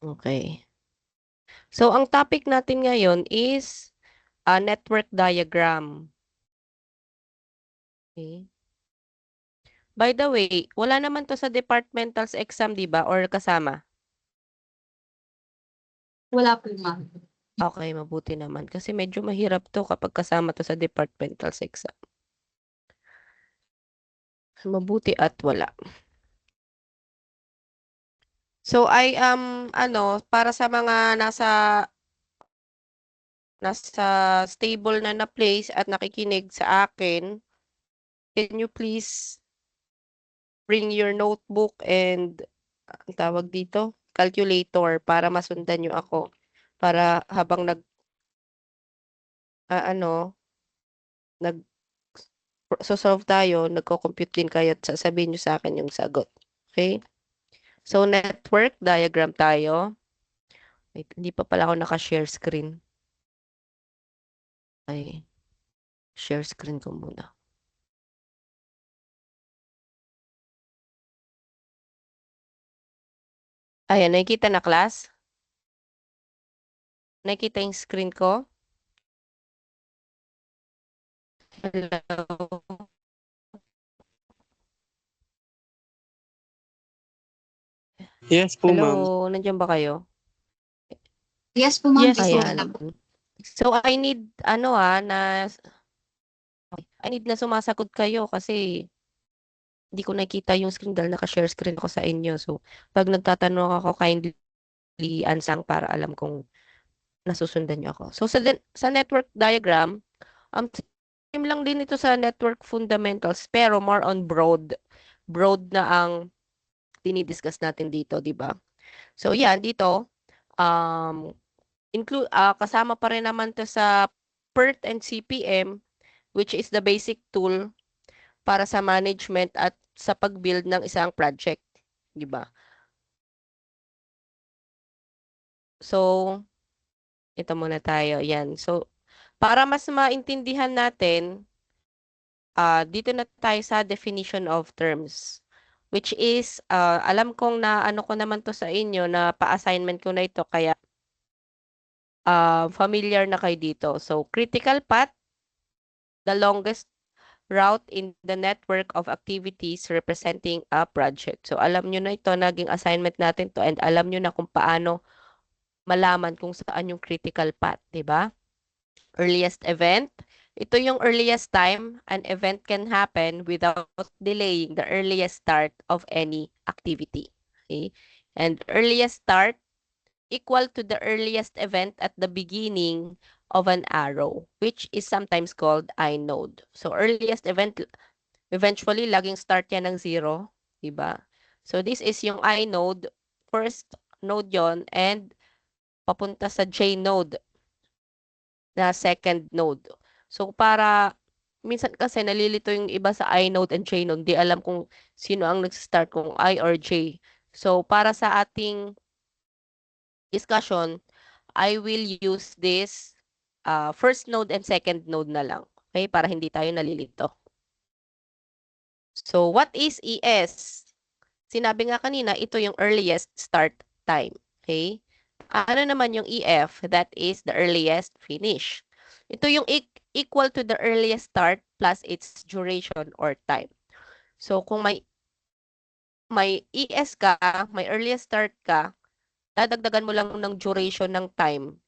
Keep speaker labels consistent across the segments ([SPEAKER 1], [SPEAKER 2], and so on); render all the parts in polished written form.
[SPEAKER 1] Okay. So, ang topic natin ngayon is network diagram. Okay. By the way, wala naman to sa departmental's exam, di ba? Or kasama?
[SPEAKER 2] Wala po, ma'am.
[SPEAKER 1] Okay, mabuti naman. Kasi medyo mahirap to kapag kasama to sa departmental's exam. Mabuti at wala. So, para sa mga nasa stable na place at nakikinig sa akin, can you please bring your notebook and ang tawag dito, calculator para masundan nyo ako. Para habang nag solve tayo, nagko-compute din kayo at sasabihin nyo sa akin yung sagot. Okay? So, network diagram tayo. Wait, hindi pa pala ako naka-share screen. Ay, share screen ko muna. Ayan, nakikita na class? Nakikita yung screen ko? Hello?
[SPEAKER 3] Yes po, ma'am.
[SPEAKER 1] Hello? Nandiyan ba kayo?
[SPEAKER 2] Yes po, ma'am.
[SPEAKER 3] Yes,
[SPEAKER 2] Visual
[SPEAKER 1] Ayan.
[SPEAKER 2] na po.
[SPEAKER 1] So, I need, I need na sumasagot kayo kasi hindi ko nakita yung screen dahil naka-share screen ako sa inyo. So, pag nagtatanong ako, kindly ansang para alam kung nasusundan niyo ako. So, sa network diagram, same lang din ito sa network fundamentals, pero more on broad. Broad na ang dinidiscuss natin dito, di ba? So, yan, dito, um, kasama pa rin naman to sa PERT and CPM, which is the basic tool para sa management at sa pag-build ng isang project, di ba? So, ito muna tayo. Yan. So, para mas maintindihan natin, dito na tayo sa definition of terms. Which is, alam kong na ano ko naman to sa inyo, na pa-assignment ko na ito, kaya familiar na kayo dito. So, critical path, the longest route in the network of activities representing a project. So, alam nyo na ito, naging assignment natin to, and alam nyo na kung paano malaman kung saan yung critical path, di ba? Earliest event. Ito yung earliest time an event can happen without delaying the earliest start of any activity. Okay? And earliest start equal to the earliest event at the beginning of an arrow, which is sometimes called inode. So, earliest event, eventually, laging start yan ng 0. Diba? So, this is yung inode. First node yon and papunta sa J node na second node. So, minsan kasi nalilito yung iba sa I node and J node. Di alam kung sino ang nag-start, kung I or J. So, para sa ating discussion, I will use this first node and second node na lang. Okay? Para hindi tayo nalilito. So, what is ES? Sinabi nga kanina, ito yung earliest start time. Okay? Ano naman yung EF? That is the earliest finish. Ito yung equal to the earliest start plus its duration or time. So, kung may ES ka, may earliest start ka, dadagdagan mo lang ng duration ng time,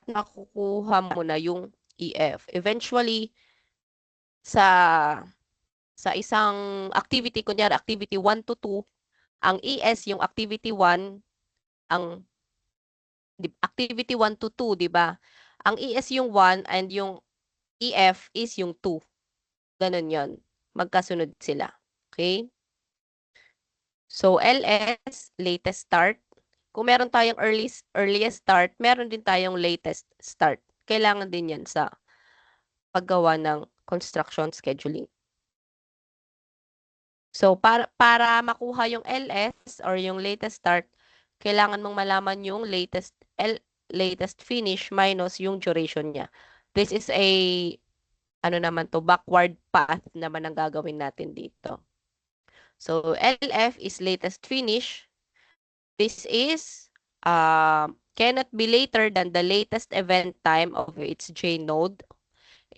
[SPEAKER 1] nakukuha mo na yung EF. Eventually, sa isang activity, kunyari activity 1 to 2, ang ES yung activity 1, ang activity 1 to 2, di ba? Ang ES yung 1 and yung EF is yung 2. Ganun yon. Magkasunod sila. Okay? So, LS, latest start. Kung meron tayong earliest start, meron din tayong latest start. Kailangan din yan sa paggawa ng construction scheduling. So, para makuha yung LS or yung latest start, kailangan mong malaman yung latest finish minus yung duration niya. This is backward path naman ang gagawin natin dito. So, LF is latest finish. This is cannot be later than the latest event time of its J node.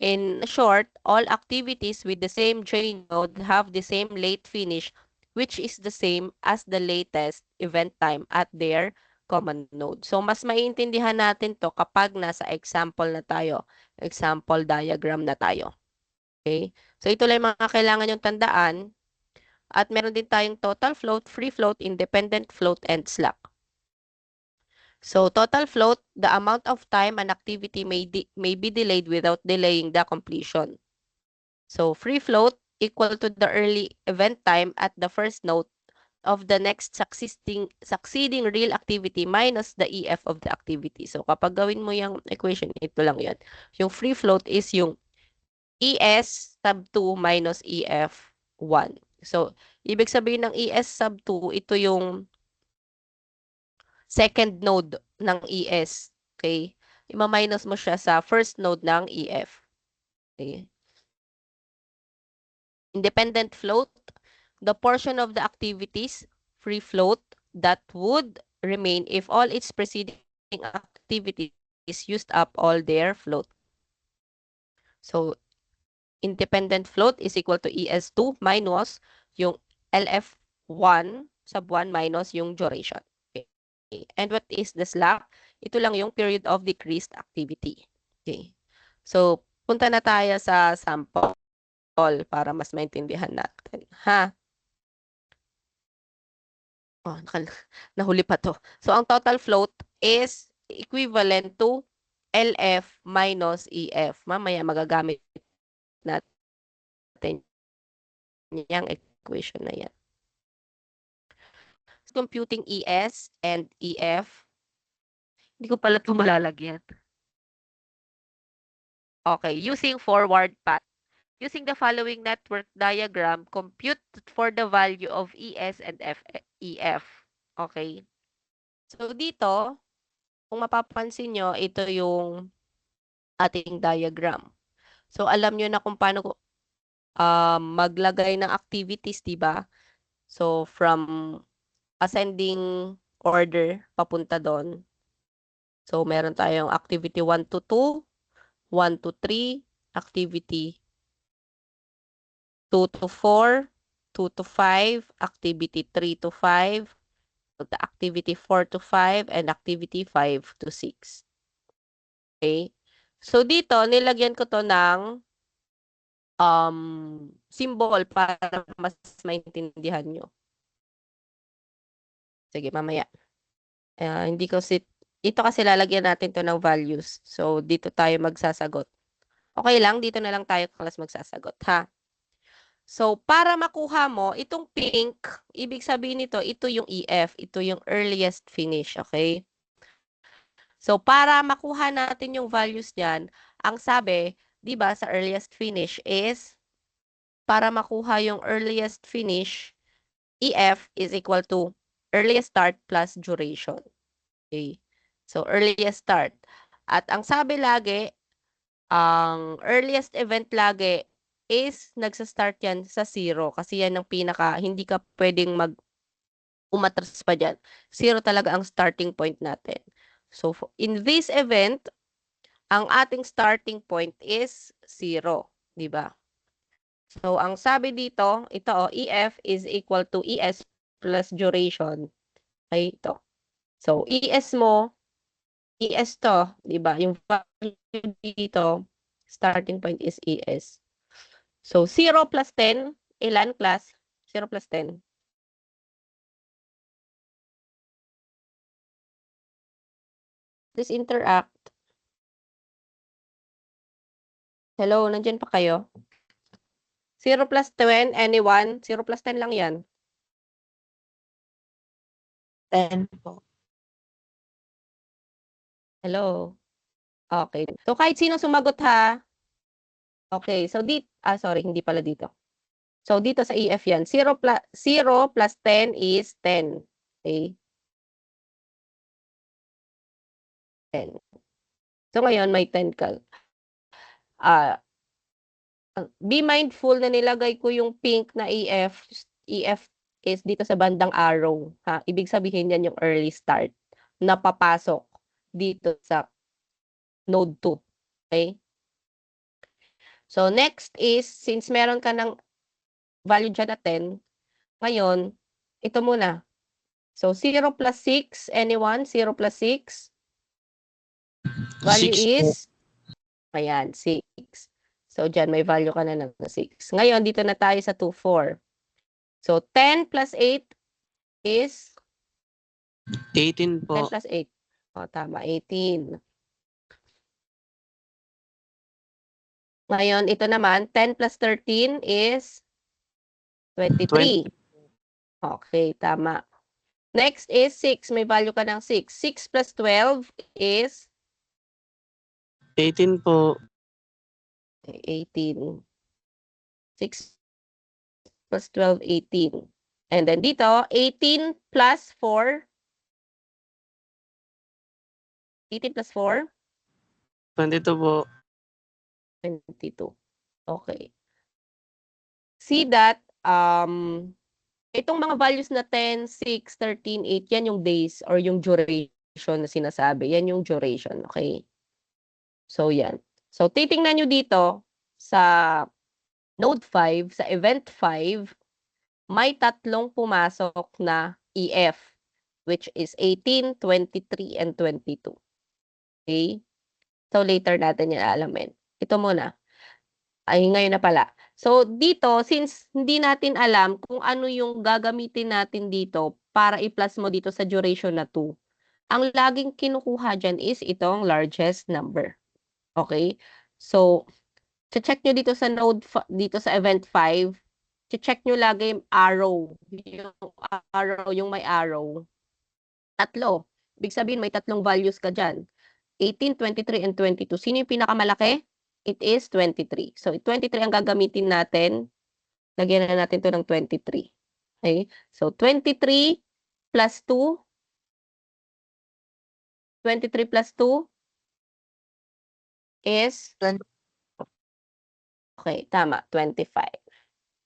[SPEAKER 1] In short, all activities with the same J node have the same late finish, which is the same as the latest event time at their common node. So, mas maiintindihan natin to kapag nasa example na tayo, example diagram na tayo. Okay? So, ito lang yung mga kailangan yung tandaan. At meron din tayong total float, free float, independent float, and slack. So, total float, the amount of time an activity may be delayed without delaying the completion. So, free float equal to the early event time at the first node of the next succeeding real activity minus the EF of the activity. So, kapag gawin mo yung equation, ito lang yun. Yung free float is yung ES sub 2 minus EF 1. So, ibig sabihin ng ES sub 2, ito yung second node ng ES. Okay? Ima-minus mo siya sa first node ng EF. Okay? Independent float, the portion of the activities, free float, that would remain if all its preceding activities used up all their float. So, independent float is equal to ES2 minus yung LF1 sub 1 minus yung duration. Okay. And what is the slack? Ito lang yung period of decreased activity. Okay. So, punta na tayo sa sample para mas maintindihan natin. Ha? Oh, nahuli pa to. So, ang total float is equivalent to LF minus EF. Mamaya magagamit natin yung equation na yan. Computing ES and EF. Hindi ko pala ito malalagyan. Okay, using forward path. Using the following network diagram, compute for the value of ES and EF. Okay. So, dito, kung mapapansin nyo, ito yung ating diagram. So, alam nyo na kung paano maglagay ng activities, diba? So, from ascending order papunta doon. So, meron tayong activity 1 to 2, 1 to 3, activity 2 to 4, 2 to 5, activity 3 to 5, the activity 4 to 5, and activity 5 to 6. Okay? So, dito, nilagyan ko to ng symbol para mas maintindihan nyo. Sige, mamaya. Hindi ko ito kasi lalagyan natin to ng values. So, dito tayo magsasagot. Okay lang, dito na lang tayo class magsasagot, ha? So, para makuha mo, itong pink, ibig sabihin nito, ito yung EF, ito yung earliest finish, okay? So, para makuha natin yung values niyan, ang sabi, di ba, sa earliest finish is, para makuha yung earliest finish, EF is equal to earliest start plus duration. Okay? So, earliest start. At ang sabi lagi, ang earliest event lagi is nagsa-start yan sa 0 kasi yan ang pinaka, hindi ka pwedeng umatras pa dyan. 0 talaga ang starting point natin. So, in this event, ang ating starting point is 0. Diba? So, ang sabi dito, ito EF is equal to ES plus duration. Ay, ito. So, ES mo, ES to, diba? Yung value dito, starting point is ES. So, 0 plus 10, ilan class? 0 plus 10. Please interact. Hello, nandyan pa kayo? 0 plus 10, anyone? 0 plus 10 lang yan.
[SPEAKER 2] 10 po.
[SPEAKER 1] Hello? Okay. So, kahit sino sumagot ha. Okay. So, sorry, hindi pala dito. So, dito sa EF yan. 0 plus 10 is 10. Okay? 10. So, ngayon, may 10 ka. Be mindful na nilagay ko yung pink na EF. EF is dito sa bandang arrow. Ha? Ibig sabihin yan yung early start. na papasok dito sa node 2. Okay? So, next is, since meron ka ng value dyan na 10, ngayon, ito muna. So, 0 plus 6, anyone? 0 plus 6? Value
[SPEAKER 3] 6 po.
[SPEAKER 1] is, ayan, 6. So, dyan may value ka na ng 6. Ngayon, dito na tayo sa 2, 4. So, 10 plus 8 is
[SPEAKER 3] 18
[SPEAKER 1] 10
[SPEAKER 3] po.
[SPEAKER 1] plus 8. O, tama, 18. Ngayon, ito naman, 10 plus 13 is 23. Okay, tama. Next is 6. May value ka ng 6. 6 plus 12 is
[SPEAKER 3] 18 po.
[SPEAKER 1] 18. 6 plus 12, 18. And then dito, 18 plus 4. 18 plus 4,
[SPEAKER 3] 22 po.
[SPEAKER 1] 22. Okay. See that, itong mga values na 10, 6, 13, 8, yan yung days or yung duration na sinasabi. Yan yung duration, okay? So, yan. So, titingnan nyo dito sa node 5, sa event 5, may tatlong pumasok na EF, which is 18, 23, and 22. Okay? So, later natin yan alamin. Ito muna. Ay, ngayon na pala. So, dito, since hindi natin alam kung ano yung gagamitin natin dito para i-plus mo dito sa duration na 2, ang laging kinukuha dyan is itong largest number. Okay? So, check nyo dito sa dito sa event 5, check nyo lagi yung arrow. Yung may arrow. Tatlo. Ibig sabihin, may tatlong values ka dyan. 18, 23, and 22. Sino yung pinakamalaki? It is 23. So, 23 ang gagamitin natin. Lagyan na natin to ng 23. Okay? So, 23 plus 2. 23 plus 2 is?
[SPEAKER 2] 20.
[SPEAKER 1] Okay, tama. 25.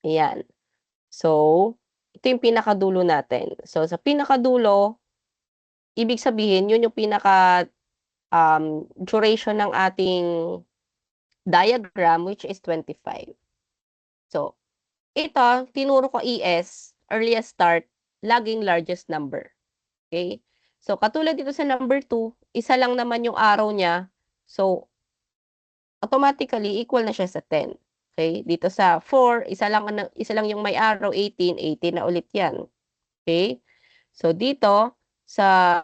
[SPEAKER 1] Ayan. So, ito yung pinakadulo natin. So, sa pinakadulo, ibig sabihin, yun yung pinaka duration ng ating diagram, which is 25. So, ito, tinuro ko ES, earliest start, laging largest number. Okay? So, katulad dito sa number 2, isa lang naman yung arrow niya. So, automatically, equal na siya sa 10. Okay? Dito sa 4, isa lang yung may arrow, 18, 18 na ulit yan. Okay? So, dito, sa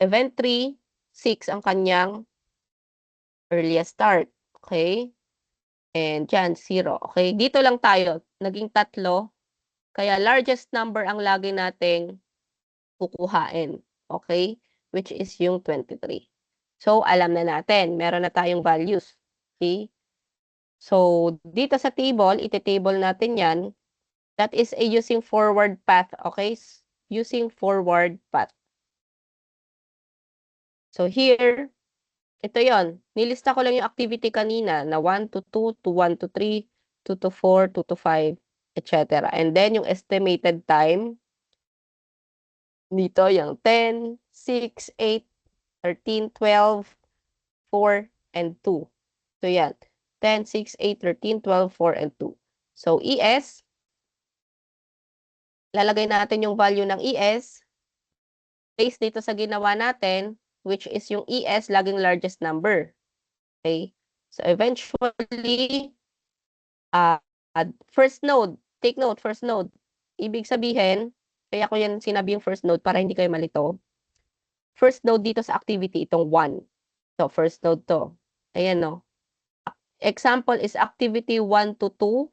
[SPEAKER 1] event 3, 6 ang kanyang earliest start. Okay? And dyan, 0. Okay? Dito lang tayo. Naging 3. Kaya largest number ang lagi nating kukuhain. Okay? Which is yung 23. So, alam na natin. Meron na tayong values. Okay? So, dito sa table, iti-table natin yan. That is a using forward path. Okay? Using forward path. So, here, ito yon. Nilista ko lang yung activity kanina na 1 to 2 to 1 to 3, 2 to 4, 2 to 5, etc. And then, yung estimated time, dito yung 10, 6, 8, 13, 12, 4, and 2. So, yan. 10, 6, 8, 13, 12, 4, and 2. So, ES, lalagay natin yung value ng ES based dito sa ginawa natin, which is yung ES laging largest number. Okay? So, eventually, first node, take note, first node. Ibig sabihin, kaya ko yan sinabi yung first node para hindi kayo malito. First node dito sa activity, itong 1. So, first node to. Ayan, no? Example is activity 1 to 2.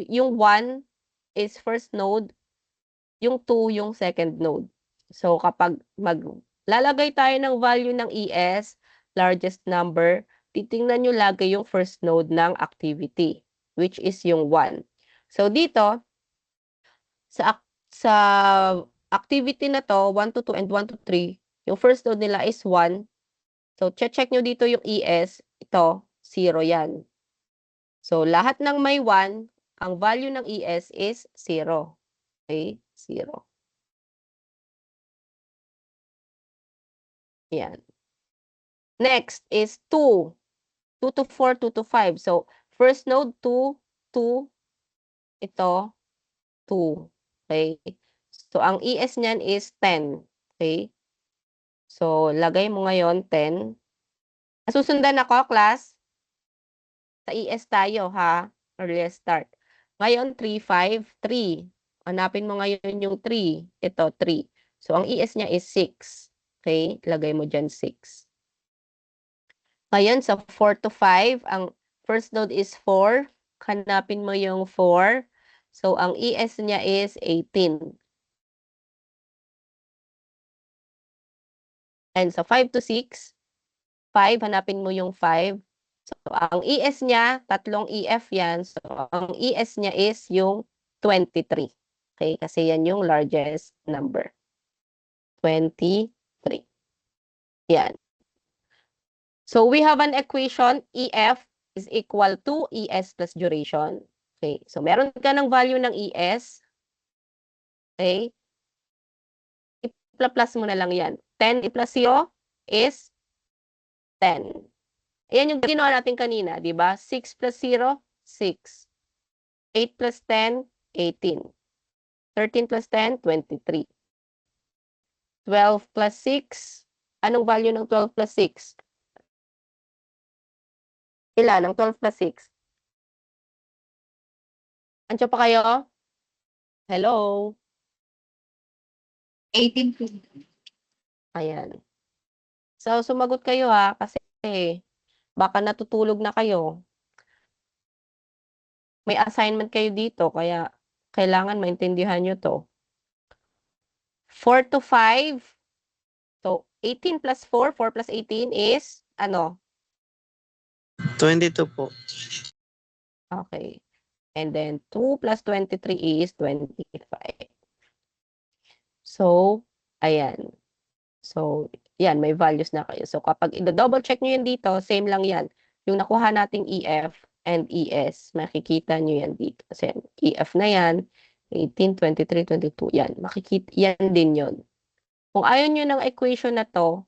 [SPEAKER 1] Yung 1 is first node, yung 2 yung second node. So, kapag maglalagay tayo ng value ng ES, largest number, titingnan nyo lagi yung first node ng activity, which is yung 1. So, dito, sa activity na to, 1 to 2 and 1 to 3, yung first node nila is 1. So, check nyo dito yung ES, ito, 0 yan. So, lahat ng may 1, ang value ng ES is 0. Okay? 0. Yan. Next is 2. 2 to 4, 2 to 5. So, first node, 2, 2. Ito, 2. Okay? So, ang ES niyan is 10. Okay? So, lagay mo ngayon 10. Susundan ako, class? Sa ES tayo, ha? Earliest start. Ngayon, 3, 5, 3. Hanapin mo ngayon yung 3. Ito, 3. So, ang ES niya is 6. Okay? Lagay mo dyan 6. Ngayon, sa 4 to 5, ang first node is 4. Hanapin mo yung 4. So, ang ES niya is 18. And sa 5 to 6, 5, hanapin mo yung 5. So, ang ES niya, tatlong EF yan. So, ang ES niya is yung 23. Okay? Kasi yan yung largest number. 23. Yan. So, we have an equation, EF is equal to ES plus duration. Okay? So, meron ka ng value ng ES. Okay? I-plus mo na lang yan. 10 plus 0 is 10. Ayan yung ginawa natin kanina, di ba? 6 plus 0, 6. 8 plus 10, 18. 13 plus 10, 23. 12 plus 6, anong value ng 12 plus 6? Ilan ang 12 plus 6? Andiyan pa kayo? Hello?
[SPEAKER 2] 18 po.
[SPEAKER 1] Ayan. So, sumagot kayo ha, kasi baka natutulog na kayo. May assignment kayo dito, kaya kailangan maintindihan nyo to. 4 to 5. So, 18 plus 4, 4 plus 18 is, ano?
[SPEAKER 3] 22 po.
[SPEAKER 1] Okay. And then, 2 plus 23 is 25. So, ayan. So, yan, may values na kayo. So, kapag i-double check nyo yan dito, same lang yan. Yung nakuha nating EF and ES, makikita nyo yan dito. Kasi EF na yan, 18, 23, 22, yan. Makikita, yan din yun. Kung ayaw nyo ng equation na to,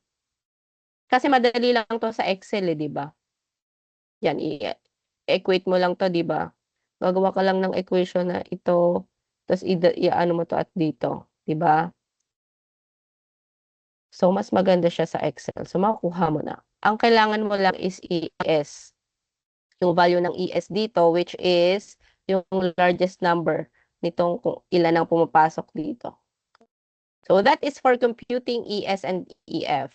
[SPEAKER 1] kasi madali lang to sa Excel, di ba? Yan, i-equate mo lang to, di ba? Gagawa ka lang ng equation na ito, tapos i-ano mo to at dito, di ba? So, mas maganda siya sa Excel. So, makukuha mo na. Ang kailangan mo lang is ES. Yung value ng ES dito, which is yung largest number nitong kung ilan ang pumapasok dito. So, that is for computing ES and EF.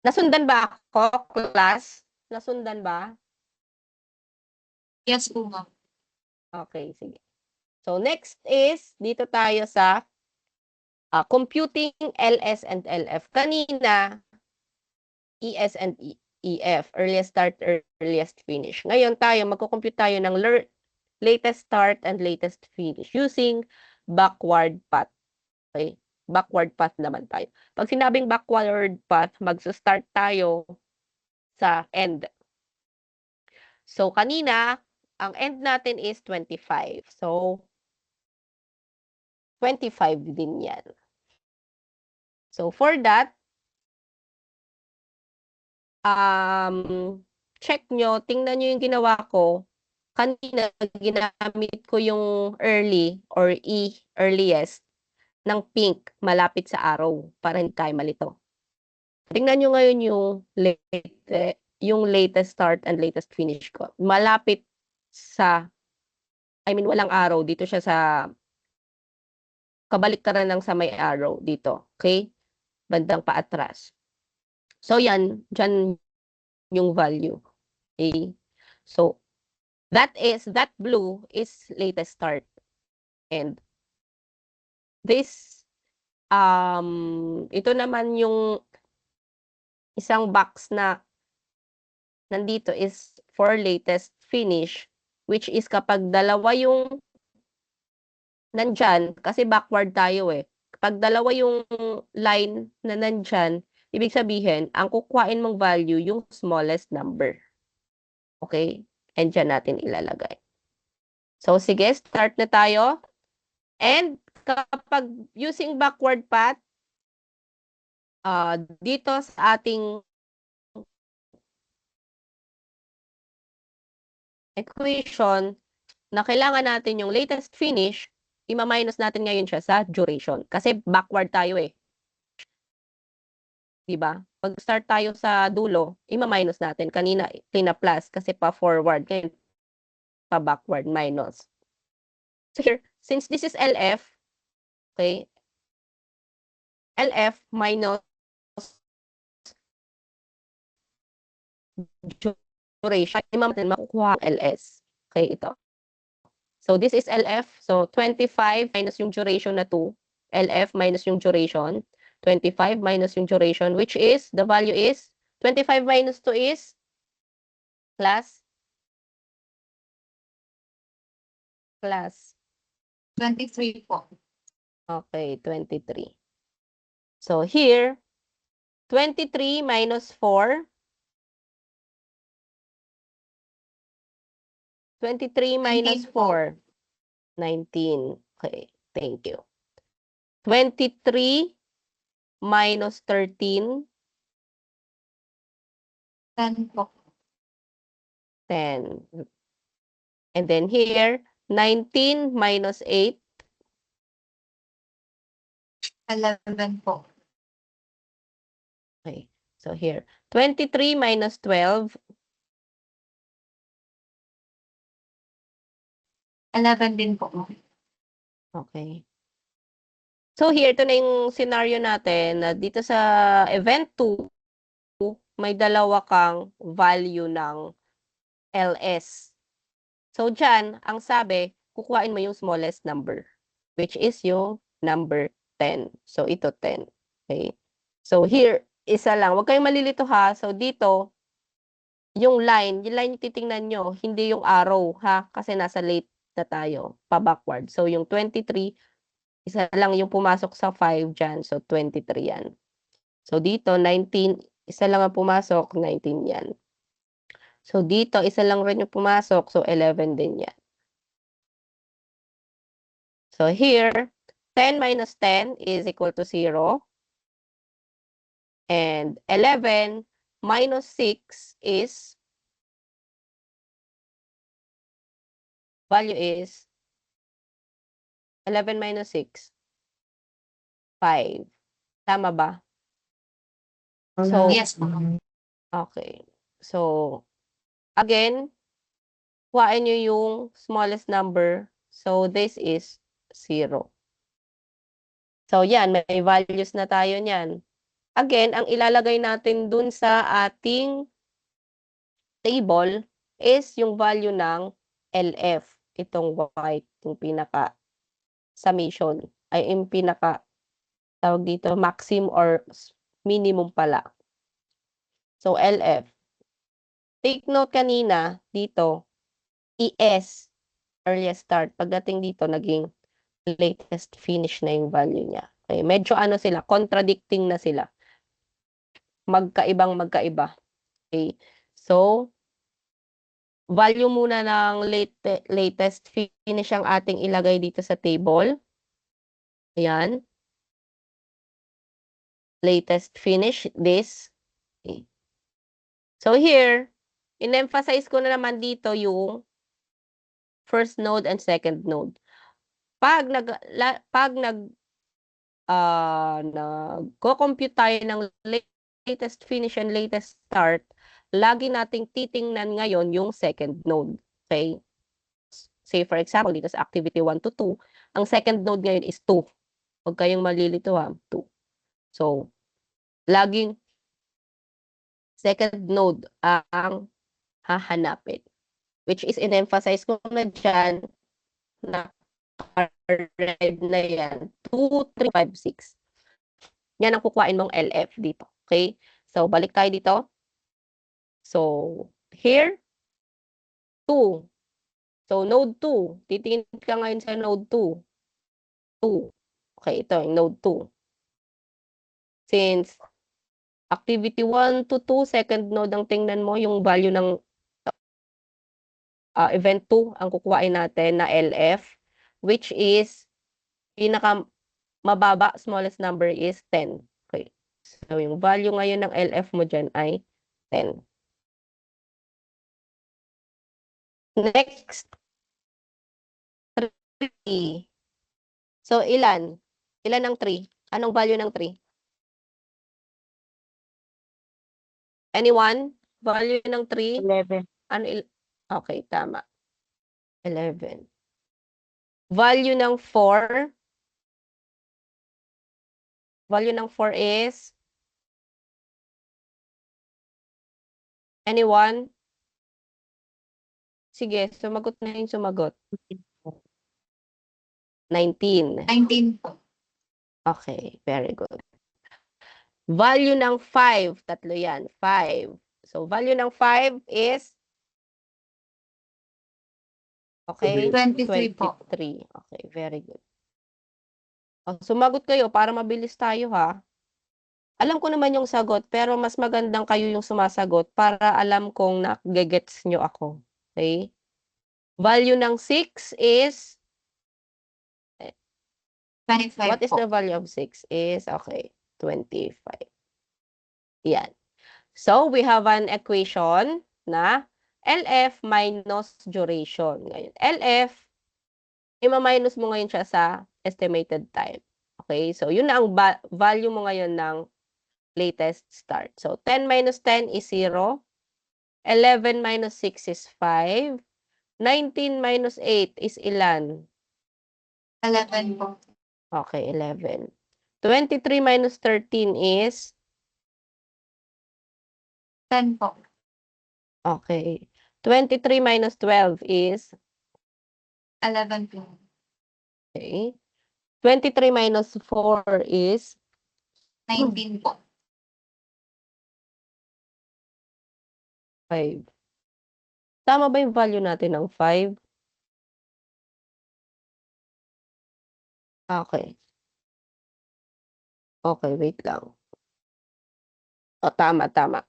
[SPEAKER 1] Nasundan ba ako, class? Nasundan ba?
[SPEAKER 2] Yes po, ma'am.
[SPEAKER 1] Okay, sige. So, next is, dito tayo sa computing LS and LF. Kanina, ES and EF, earliest start, earliest finish. Ngayon tayo, magkukompute tayo ng latest start and latest finish using backward path. Okay? Backward path naman tayo. Pag sinabing backward path, magsa-start tayo sa end. So, kanina, ang end natin is 25. So, 25 din yan. So, for that, check nyo, tingnan nyo yung ginawa ko. Kanina, ginamit ko yung early or earliest ng pink malapit sa arrow para hindi tayo malito. Tingnan nyo ngayon yung latest start and latest finish ko. Malapit sa, walang arrow. Dito siya sa kabaliktaran ng sa may arrow dito. Okay? Bandang paatras. So, yan. Dyan yung value. Okay? So, that blue is latest start. And this, ito naman yung isang box na nandito is for latest finish, which is kapag dalawa yung nandyan, kasi backward tayo eh. Kapag dalawa yung line na nandyan, ibig sabihin, ang kukuhain mong value yung smallest number. Okay? And dyan natin ilalagay. So, sige, start na tayo. And kapag using backward path, dito sa ating equation na kailangan natin yung latest finish, ima-minus natin ngayon siya sa duration. Kasi backward tayo eh. Diba? Pag start tayo sa dulo, ima-minus natin. Kanina, plus kasi pa forward. Ngayon, pa backward, minus. So here, since this is LF, okay, LF minus duration, natin makukuha ang LS. Okay, ito. So this is LF. So 25 minus yung duration na 2. LF minus yung duration. 25 minus yung duration, which is, the value is, 25 minus 2 is, class,
[SPEAKER 2] 23 po.
[SPEAKER 1] okay, 23. So here, 23 minus 4, 23 minus
[SPEAKER 2] 19 po.
[SPEAKER 1] 4, 19. Okay, thank you. 23 minus 13,
[SPEAKER 2] 10 po.
[SPEAKER 1] 10. And then here, 19 minus 8,
[SPEAKER 2] 11 po.
[SPEAKER 1] okay. So here, 23 minus 12,
[SPEAKER 2] 11 din po.
[SPEAKER 1] okay. So here, ito na yung scenario natin na dito sa event 2, may dalawa kang value ng LS. So dyan, ang sabi, kukuhain mo yung smallest number, which is yung number 10. So ito 10. Okay? So here, isa lang. Huwag kayong malilito ha. So dito, yung line yung titingnan nyo, hindi yung arrow ha, kasi nasa late na tayo, pa-backward. So yung 23, isa lang yung pumasok sa 5 dyan. So 23 yan. So dito, 19, isa lang ang pumasok, 19 yan. So dito, isa lang rin yung pumasok, so 11 din yan. So here, 10 minus 10 is equal to 0. And 11 minus 6 is, value is, 11 minus 6, 5. Tama ba? So,
[SPEAKER 2] Yes po.
[SPEAKER 1] okay. So, again, kuhain nyo yung smallest number. So, this is 0. So, yan. May values na tayo niyan. Again, ang ilalagay natin dun sa ating table is yung value ng LF. Itong white, yung pinaka summation. Ay, yung pinaka, tawag dito, maximum or minimum pala. So, LF. Take note kanina, dito, ES, earliest start. Pagdating dito, naging latest finish na yung value niya. Okay, medyo ano sila, contradicting na sila. Magkaibang magkaiba. Okay, so, value muna ng latest finish ang ating ilagay dito sa table. Ayan. Latest finish, this. Okay. So here, in-emphasize ko na naman dito yung first node and second node. Pag nagko-compute tayo ng latest finish and latest start, lagi nating titingnan ngayon yung second node. Okay? Say for example, dito sa activity 1 to 2, ang second node ngayon is 2. Huwag kayong malilito ha, 2. So, laging second node ang hahanapin. Which is in-emphasize ko na dyan na red na yan. 2, 3, 5, 6. Yan ang kukuhain mong LF dito. Okay? So, balik tayo dito. So, here, 2. So, node 2. Titingin ka ngayon sa node 2. 2. Okay, ito yung node 2. Since activity 1 to 2, second node ang tingnan mo, yung value ng event 2 ang kukuhain natin na LF, which is pinaka mababa, smallest number is 10. Okay. So, yung value ngayon ng LF mo dyan ay 10. Next, 3. So, ilan? Ilan ang 3? Anong value ng 3? Anyone? Value ng 3?
[SPEAKER 3] 11.
[SPEAKER 1] Ano okay, tama. 11. Value ng 4? Value ng 4 is? Anyone? Sige, sumagot na yung sumagot. 19.
[SPEAKER 2] 19 po.
[SPEAKER 1] Okay, very good. Value ng 5, tatlo yan, 5. So, value ng 5 is? Okay?
[SPEAKER 2] 23 po.
[SPEAKER 1] 23. Okay, very good. Sumagot kayo para mabilis tayo ha. Alam ko naman yung sagot, pero mas magandang kayo yung sumasagot para alam kong nagegets nyo ako. Okay? Value ng 6 is?
[SPEAKER 2] 25
[SPEAKER 1] What is
[SPEAKER 2] po.
[SPEAKER 1] the value of 6 is? Okay, 25. Yan. So, we have an equation na LF minus duration. Ngayon, LF, ima-minus mo ngayon siya sa estimated time. Okay? So, yun na ang value mo ngayon ng latest start. So, 10 minus 10 is 0. 11 minus 6 is 5. 19 minus 8 is ilan?
[SPEAKER 2] 11 po.
[SPEAKER 1] Okay, 11. 23 minus 13 is?
[SPEAKER 2] 10 po.
[SPEAKER 1] Okay. 23 minus 12 is?
[SPEAKER 2] 11 po.
[SPEAKER 1] Okay. 23 minus 4 is?
[SPEAKER 2] 19 po.
[SPEAKER 1] 5. Tama ba yung value natin ng 5? Okay. Okay, wait lang. Tama, tama.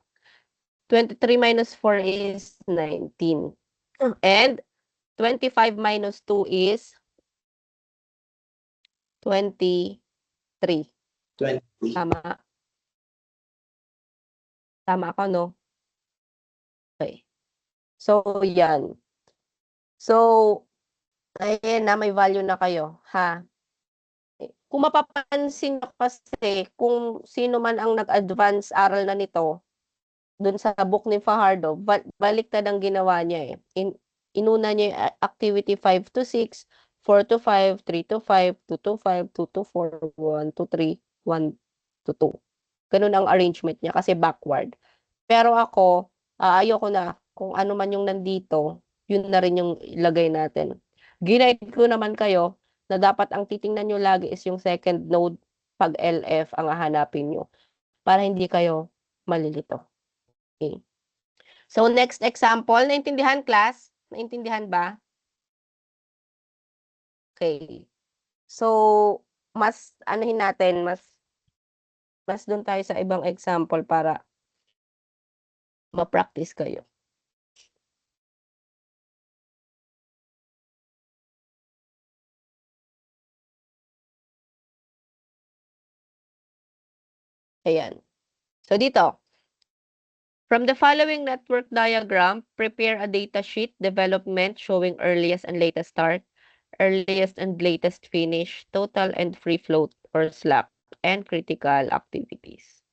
[SPEAKER 1] 23 minus 4 is 19. And 25 minus 2 is? 23.
[SPEAKER 4] 20.
[SPEAKER 1] Tama. Tama ako, no? Okay. So, yan. So, ayan na, may value na kayo, ha? Kung mapapansin nyo kasi, kung sino man ang nag-advance aral na nito, dun sa book ni Fajardo, baliktad ang ginawa niya eh. Inuna niya yung activity 5 to 6, 4 to 5, 3 to 5, 2 to 5, 2 to 4, 1 to 3, 1 to 2. Ganun ang arrangement niya kasi backward. Pero ako, ayoko na. Kung ano man yung nandito, yun na rin yung ilagay natin. Ginaid ko naman kayo na dapat ang titingnan nyo lagi is yung second node pag LF ang hahanapin nyo para hindi kayo malilito. Okay. So, next example. Naintindihan, class? Naintindihan ba? Okay. So, mas, anuhin natin, mas doon tayo sa ibang example para ma-practice kayo. Ayan. So, dito. From the following network diagram, prepare a datasheet development showing earliest and latest start, earliest and latest finish, total and free float or slack, and critical activities.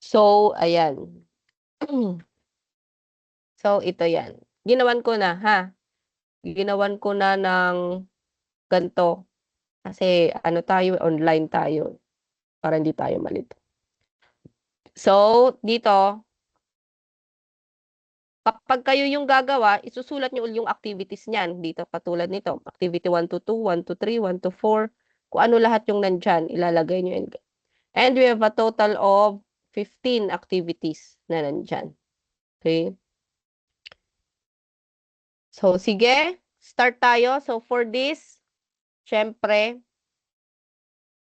[SPEAKER 1] So, ayan. So, ito yan. Ginawan ko na, ha? Ginawan ko na ng ganito. Kasi, ano tayo, online tayo. Para hindi tayo malito. So, dito, kapag kayo yung gagawa, isusulat nyo yung activities niyan. Dito, katulad nito. Activity 1 to 2, 1 to 3, 1 to 4. Kung ano lahat yung nandyan, ilalagay nyo. And we have a total of 15 activities na nandyan. Okay? So, sige. Start tayo. So, for this, syempre,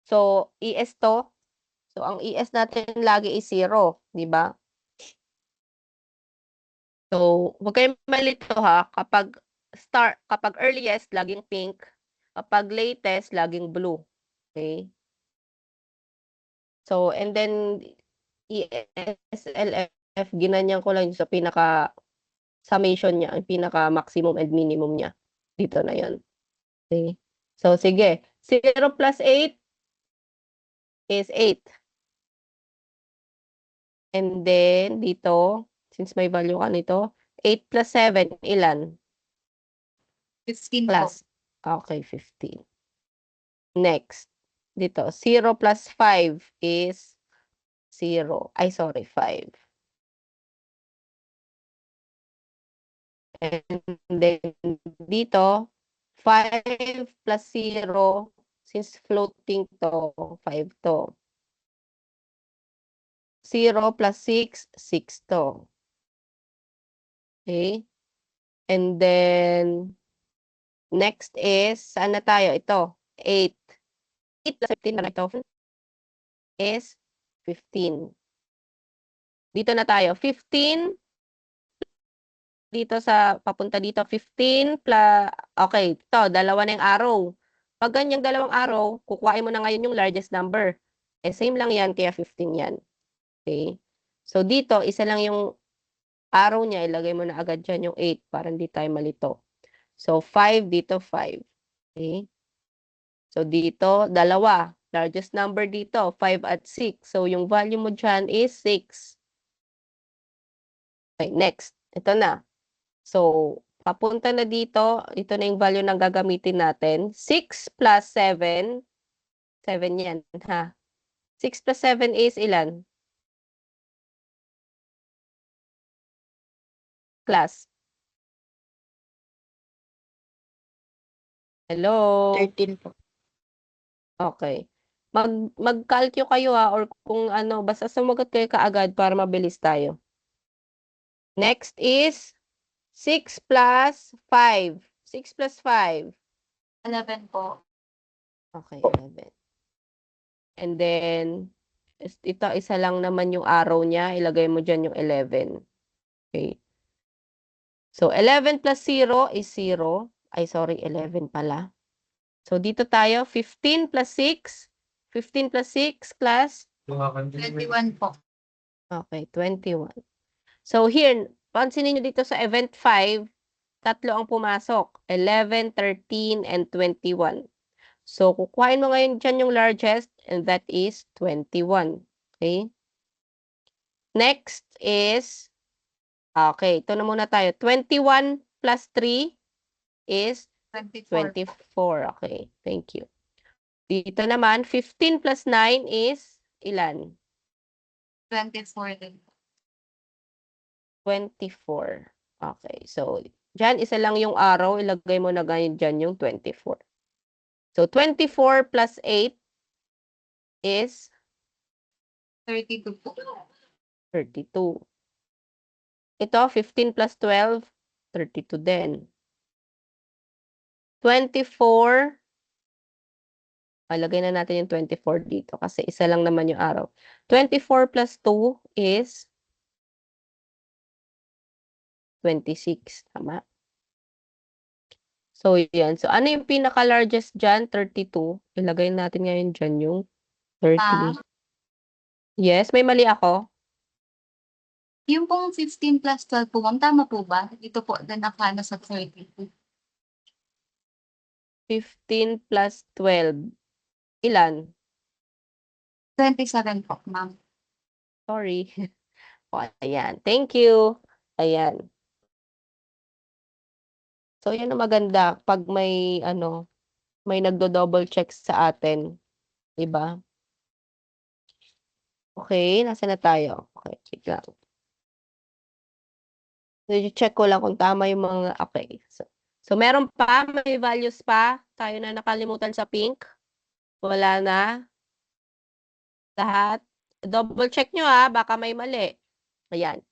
[SPEAKER 1] so, ES to. So, ang ES natin lagi is 0. Diba? So, huwag kayong malito ha. Kapag earliest, laging pink. Kapag latest, laging blue. Okay? So, and then, ESLF, ginanyan ko lang sa pinaka summation niya, ang pinaka maximum and minimum niya. Dito na yon. Okay. So, sige. 0 plus 8 is 8. And then, dito, since may value ka nito, 8 plus 7, ilan?
[SPEAKER 2] 15 po.
[SPEAKER 1] Plus. Okay, 15. Next. Dito, 0 plus 5 is 0. Ay, sorry, 5. And then, dito, 5 plus 0, since floating to, 5 to. 0 plus 6, 6 to. Okay? And then, next is, saan na tayo? Ito, 8. 8 plus 15 na ito is 15. Dito na tayo, 15. Dito sa, papunta dito, 15 plus, okay, ito, dalawa na yung arrow. Pag ganyang dalawang arrow, kukuhain mo na ngayon yung largest number. Eh, same lang yan, kaya 15 yan. Okay? So, dito, isa lang yung arrow niya, ilagay mo na agad dyan yung 8 para hindi tayo malito. So, 5 dito, 5. Okay? So, dito, dalawa. Largest number dito, 5 at 6. So, yung value mo dyan is 6. Okay, next. Ito na. So, papunta na dito. Ito na yung value na gagamitin natin. 6 plus 7. 7 yan, ha? 6 plus 7 is ilan? Class. Hello?
[SPEAKER 4] 13 po.
[SPEAKER 1] Okay. Mag-calculate kayo ha, or kung ano, basta sumagot kayo kaagad para mabilis tayo. Next is 6 plus 5. 6 plus 5.
[SPEAKER 2] 11 po.
[SPEAKER 1] Okay, 11. And then, ito, isa lang naman yung arrow niya. Ilagay mo dyan yung 11. Okay. So, 11 plus 0 is 0. Ay, sorry, 11 pala. So, dito tayo, 15 plus 6. 15 plus 6, class?
[SPEAKER 2] 21 po.
[SPEAKER 1] Okay, 21. So, here, pansinin nyo dito sa event 5, tatlo ang pumasok. 11, 13, and 21. So, kukuhain mo ngayon dyan yung largest, and that is 21. Okay? Next is, okay, ito na muna tayo. 21 plus 3 is
[SPEAKER 2] 24.
[SPEAKER 1] 24. Okay, thank you. Dito naman, 15 plus 9 is ilan?
[SPEAKER 2] 24 din.
[SPEAKER 1] 24. Okay, so, dyan, isa lang yung arrow. Ilagay mo na ganyan dyan yung 24. So, 24 plus 8 is
[SPEAKER 2] 32 po.
[SPEAKER 1] 32. Ito, 15 plus 12, 32 din. 24, lagay na natin yung 24 dito kasi isa lang naman yung araw. 24 plus 2 is 26. Tama? So, yan. So, ano yung pinaka-largest dyan? 32. Ilagay natin ngayon dyan yung 30. Yes, may mali ako.
[SPEAKER 2] Yung pong 15 plus 12 po, ma'am, tama po ba? Dito po, din nakano sa 30.
[SPEAKER 1] 15 plus 12. Ilan?
[SPEAKER 2] 27 po, ma'am.
[SPEAKER 1] Sorry. O, ayan. Thank you. Ayan. So, yan ang maganda pag may, ano, may nagdo-double check sa atin. Diba? Okay, nasa na tayo? Okay, check lang. So, check ko lang kung tama yung mga, okay. So meron pa, may values pa. Tayo na nakalimutan sa pink. Wala na. Lahat. Double check nyo ha, baka may mali. Ayan.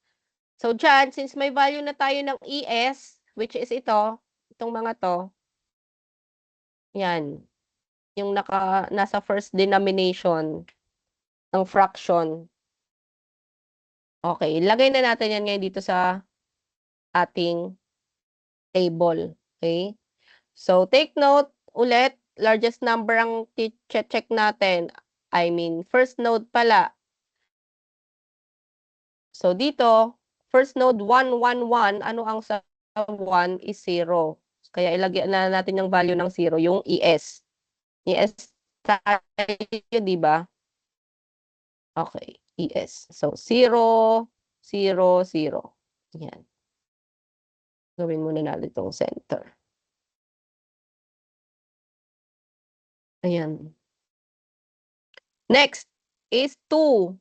[SPEAKER 1] So dyan, since may value na tayo ng ES, which is ito, itong mga to, yan. Yung nasa first denomination ng fraction. Okay, lagay na natin yan ngayon dito sa ating table. Okay? So, take note, ulit, largest number ang check natin. first node pala. So dito, first node 1, 1, 1, ano ang sa 1 is 0. Kaya ilagay na natin yung value ng 0, yung ES. ES tayo, di ba? Okay, ES. So 0, 0, 0. Yan. Gawin muna natin itong center. Ayan. Next is 2.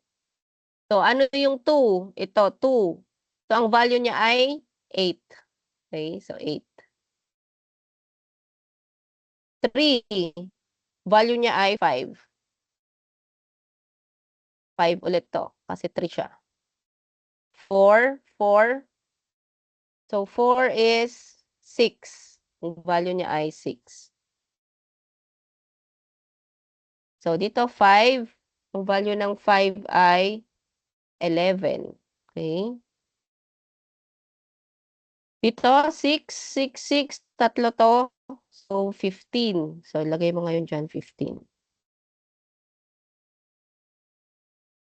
[SPEAKER 1] So, ano yung 2? Ito, 2. So, ang value niya ay 8. Okay, so 8. 3. Value niya ay 5. 5 ulit to, kasi 3 siya. 4, 4. So, 4 is 6. Ang value niya ay 6. So, dito 5. Ang value ng 5 ay 11. Okay? Dito, 6, 6, 6. Tatlo to. So, 15. So, lagay mo ngayon dyan, 15.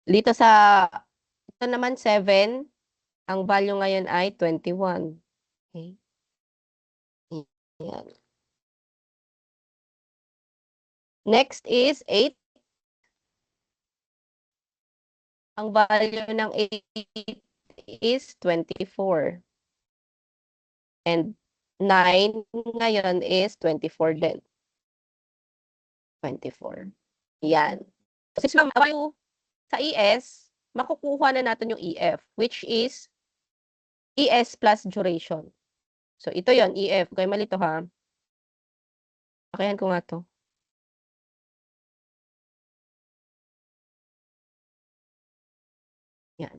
[SPEAKER 1] Dito sa, ito naman 7. Ang value ngayon ay 21. Okay? Yan. Next is 8. Ang value ng 8 is 24. And 9 ngayon is 24 din. 24. Yan. So, since value sa ES, makukuha na natin yung EF, which is ES plus duration. So, ito yon EF. Kaya mali to ha. Pakayan ko nga to. Yan.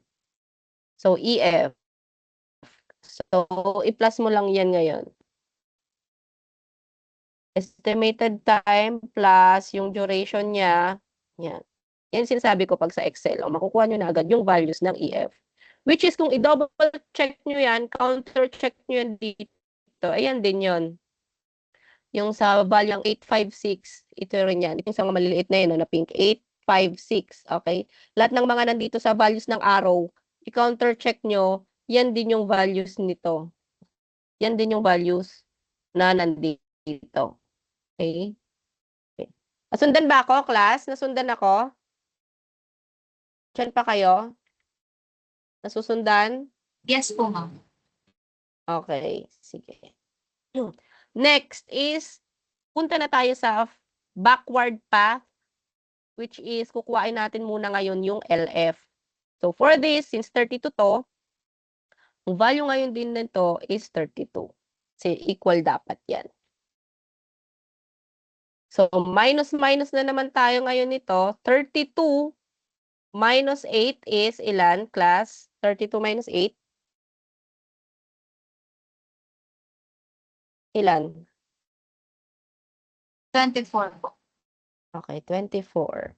[SPEAKER 1] So, EF. So, i-plus mo lang yan ngayon. Estimated time plus yung duration niya. Yan. Yan sinasabi ko pag sa Excel. O, makukuha nyo na agad yung values ng EF. Which is, kung i-double check nyo yan, counter check nyo yan dito, ayan din yon. Yung sa value ng 856, ito rin yan. Ito yung sa mga maliliit na yun, na pink, 856, okay? Lahat ng mga nandito sa values ng arrow, i-counter check nyo, yan din yung values nito. Yan din yung values na nandito. Okay? Okay. Nasundan ba ako, class? Nasundan ako? Diyan pa kayo? Nasusundan?
[SPEAKER 2] Yes po, ma'am.
[SPEAKER 1] Okay, sige. Next is, punta na tayo sa backward path, which is, kukuhain natin muna ngayon yung LF. So, for this, since 32 to, ang value ngayon din nito is 32. Kasi equal dapat yan. So, minus na naman tayo ngayon nito. 32 minus 8 is ilan, class? 32 minus 8? Ilan?
[SPEAKER 2] 24 po.
[SPEAKER 1] Okay, 24.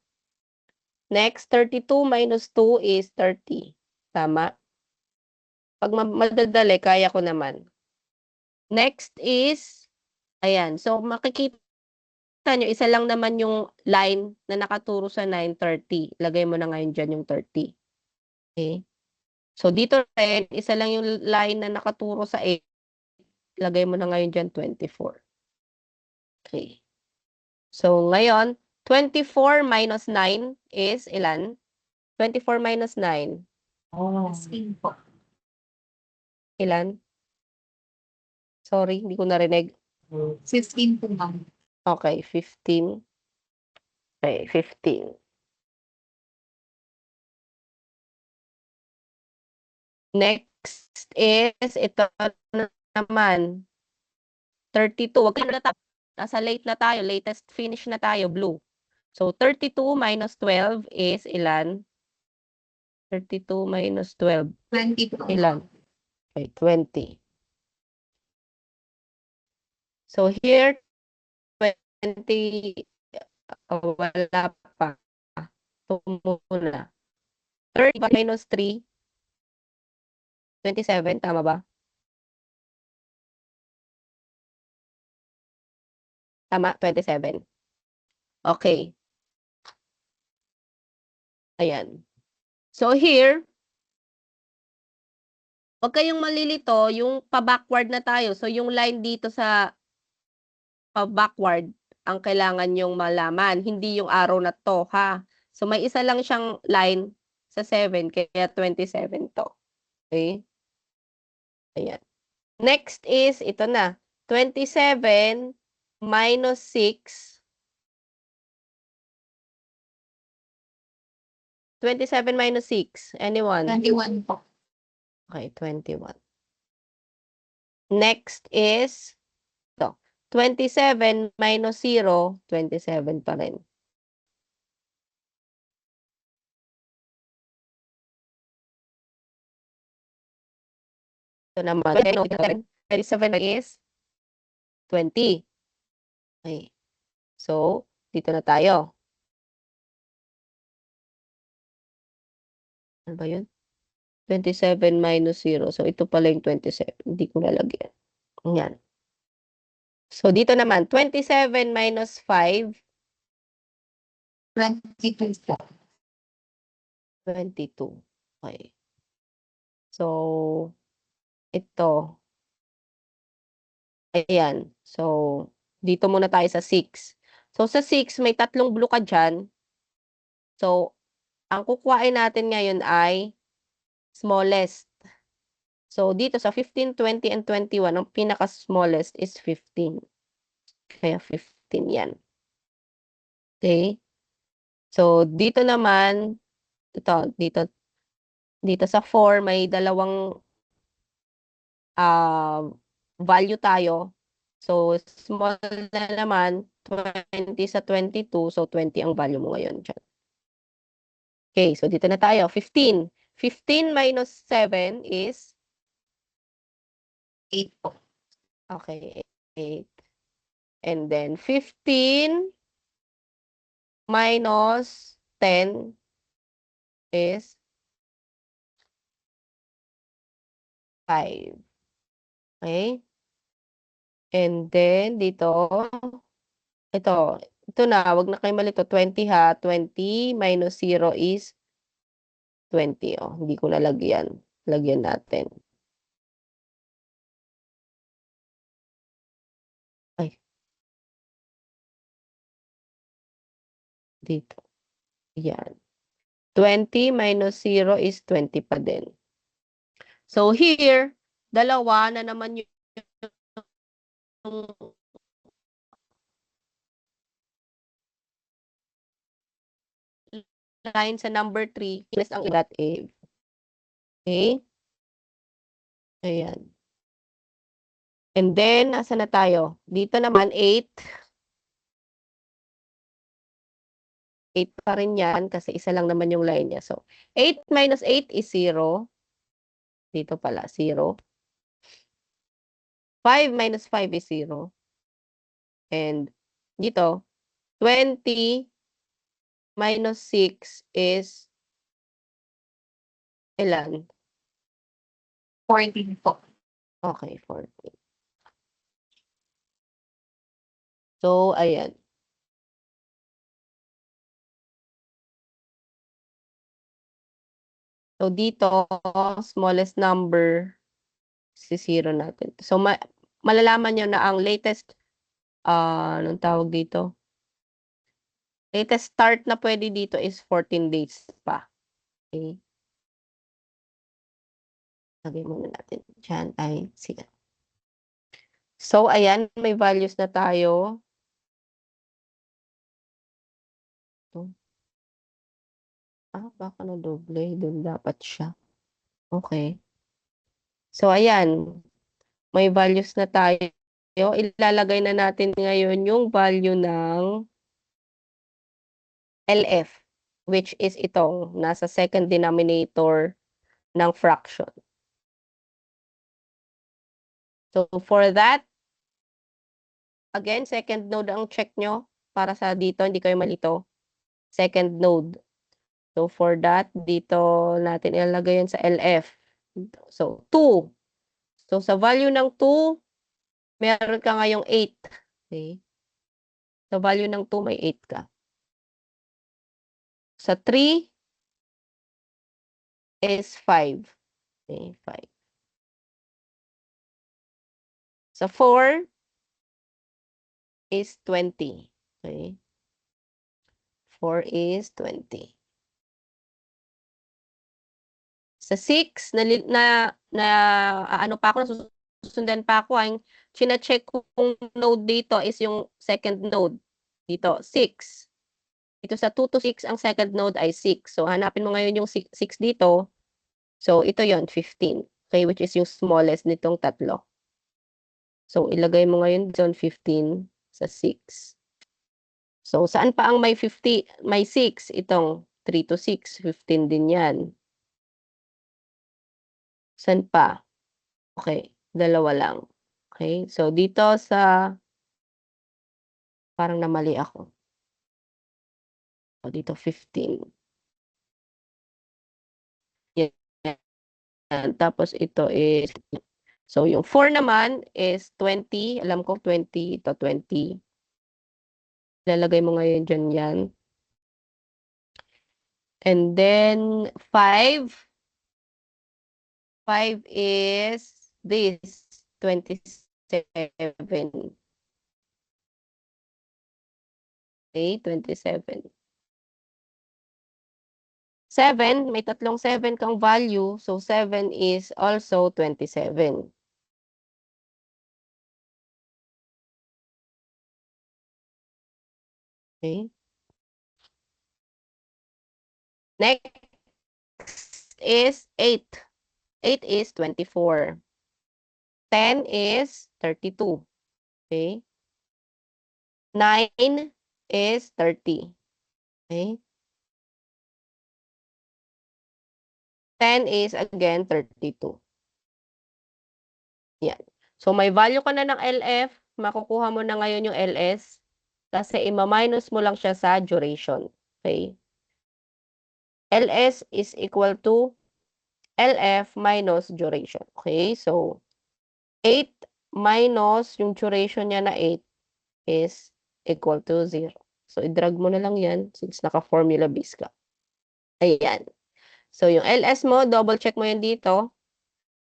[SPEAKER 1] Next, 32 minus 2 is 30. Tama? Pag madadali, kaya ko naman. Next is, ayan. So, makikita nyo, isa lang naman yung line na nakaturo sa 930. Lagay mo na ngayon dyan yung 30. Okay? So, dito rin, isa lang yung line na nakaturo sa 8. Lagay mo na ngayon dyan 24. Okay. So, ngayon, 24 minus 9 is ilan? 24 minus 9.
[SPEAKER 2] 15 po.
[SPEAKER 1] Ilan? Sorry, hindi ko narinig.
[SPEAKER 2] 15 po, ma'am.
[SPEAKER 1] Okay, 15. Okay, 15. Next is, ito naman. 32. Huwag kayo natap. Nasa late na tayo. Latest finish na tayo. Blue. So, 32 minus 12 is ilan? 32 minus 12.
[SPEAKER 2] 20 po.
[SPEAKER 1] Ilan? Okay, 20. So, here, 20, wala pa. Ito muna. 30 minus 3, 27, tama ba? Tama, 27. Okay. Ayan. So here, huwag kayong malilito, yung pa-backward na tayo. So yung line dito sa pa-backward, ang kailangan yung malaman, hindi yung arrow na to, ha? So may isa lang siyang line sa 7, kaya 27 to. Okay? Ayan. Next is, ito na, 27 minus 6. 27 minus 6. Anyone?
[SPEAKER 2] 21 po.
[SPEAKER 1] Okay, 21. Next is, ito, 27 minus 0, 27 pa rin. Ito naman, 27 is 20. Okay. So, dito na tayo. Ano ba yun? 27 minus 0. So, ito pala yung 27. Hindi ko nalagyan. Yan. So, dito naman, 27 minus 5,
[SPEAKER 2] 22 po.
[SPEAKER 1] 22. Okay. So, ito. Ayan. So, dito muna tayo sa 6. So, sa 6, may tatlong blue ka dyan. So, ang kukuhain natin ngayon ay smallest. So, dito sa 15, 20, and 21, ang pinaka-smallest is 15. Kaya 15 yan. Okay? So, dito naman, dito sa 4, may dalawang value tayo. So, small na naman, 20 sa 22. So, 20 ang value mo ngayon dyan. Okay, so dito na tayo. 15. 15 minus 7 is?
[SPEAKER 2] 8 po.
[SPEAKER 1] Okay, 8. And then, 15 minus 10 is 5. Okay? And then, dito, ito na, wag na kayo malito. 20 ha. 20 minus 0 is 20. Oh, hindi ko nalagyan. Lagyan natin. Ay. Dito. Yan. 20 minus 0 is 20 pa din. So here, dalawa na naman yung line sa number 3, plus ang ilat A. Okay? Ayan. And then, asa na tayo? Dito naman, 8. 8 pa rin yan kasi isa lang naman yung line niya. So, 8 minus 8 is 0. Dito pala, 0. 5 minus 5 is 0. And dito, 20 minus 6 is ilan?
[SPEAKER 2] 14 po.
[SPEAKER 1] Okay, 14. So, ayan. So, dito, smallest number, si 0 natin. So, malalaman nyo na ang latest, anong tawag dito? Latest start na pwede dito is 14 days pa. Okay. Lagay muna natin. Diyan ay sila. So, ayan, may values na tayo. Baka na doble. Doon dapat siya. Okay. So, ayan. May values na tayo. Ilalagay na natin ngayon yung value ng LF, which is itong nasa second denominator ng fraction. So, for that, again, second node ang check nyo para sa dito, hindi kayo malito. Second node. So, for that, dito natin ilalagay yan sa LF. So, 2. So, sa value ng 2, meron ka ngayong 8. Okay? Sa value ng 2, may 8 ka. Sa 3, is 5. Okay, 5. Sa 4 is 20. Okay. 4 is 20. Sa 6, ano pa ako, nasusundan pa ako, ang china-check kong node dito is yung second node. Dito, 6. Dito sa 2 to 6, ang second node ay 6. So, hanapin mo ngayon yung 6 dito. So, ito yon 15. Okay, which is yung smallest nitong tatlo. So, ilagay mo ngayon zone 15 sa 6. So, saan pa ang may 50, may 6? Itong 3 to 6, 15 din yan. Saan pa? Okay, dalawa lang. Okay, so dito sa, parang namali ako. O, dito 15. Yan. Tapos ito is, so yung 4 naman is 20. Alam ko 20, ito 20. Lalagay mo ngayon dyan yan. And then 5. 5 is this, 27. Okay, 27. 7, may tatlong 7 kang value. So, 7 is also 27. Okay. Next is 8. 8 is 24. 10 is 32. Okay. 9 is 30. Okay. 10 is again 32. Yan. So, may value ka na ng LF. Makukuha mo na ngayon yung LS. Kasi ima-minus mo lang siya sa duration. Okay. LS is equal to LF minus duration. Okay. So, 8 minus yung duration niya na 8 is equal to 0. So, i-drag mo na lang yan since naka-formula base ka. Ayan. So, yung LS mo, double check mo yan dito.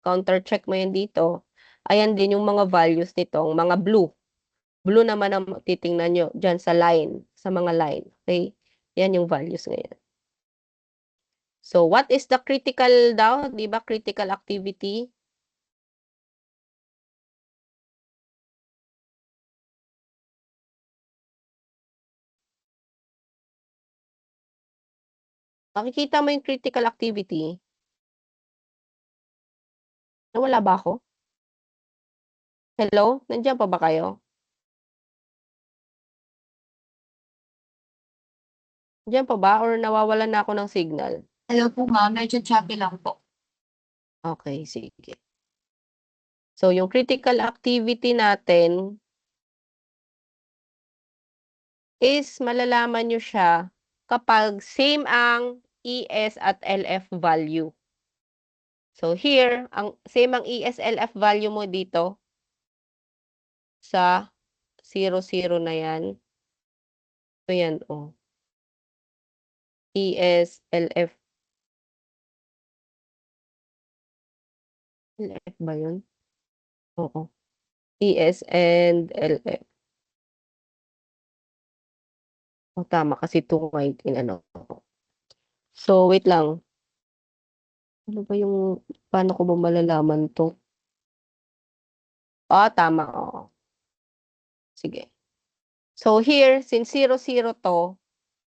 [SPEAKER 1] Counter check mo yan dito. Ayan din yung mga values nitong mga blue. Blue naman ang titingnan nyo dyan sa line, sa mga line. Okay? Yan yung values ngayon. So, what is the critical daw? Di ba? Critical activity. Makikita mo yung critical activity. Nawala ba ako? Hello? Nandiyan pa ba kayo? Nandiyan pa ba? Or nawawalan na ako ng signal?
[SPEAKER 2] Hello po ma'am, medyo choppy lang po.
[SPEAKER 1] Okay, sige. So, yung critical activity natin is malalaman nyo siya kapag same ang ES at LF value. So, here, same ang ES, LF value mo dito sa 00 na yan. So, yan, oh. ES, LF. LF ba yun? Oo. ES and LF. O, tama kasi 219, ano. So, wait lang. Ano ba yung, paano ko ba malalaman to? Tama, oo. Sige. So, here, since 00 to,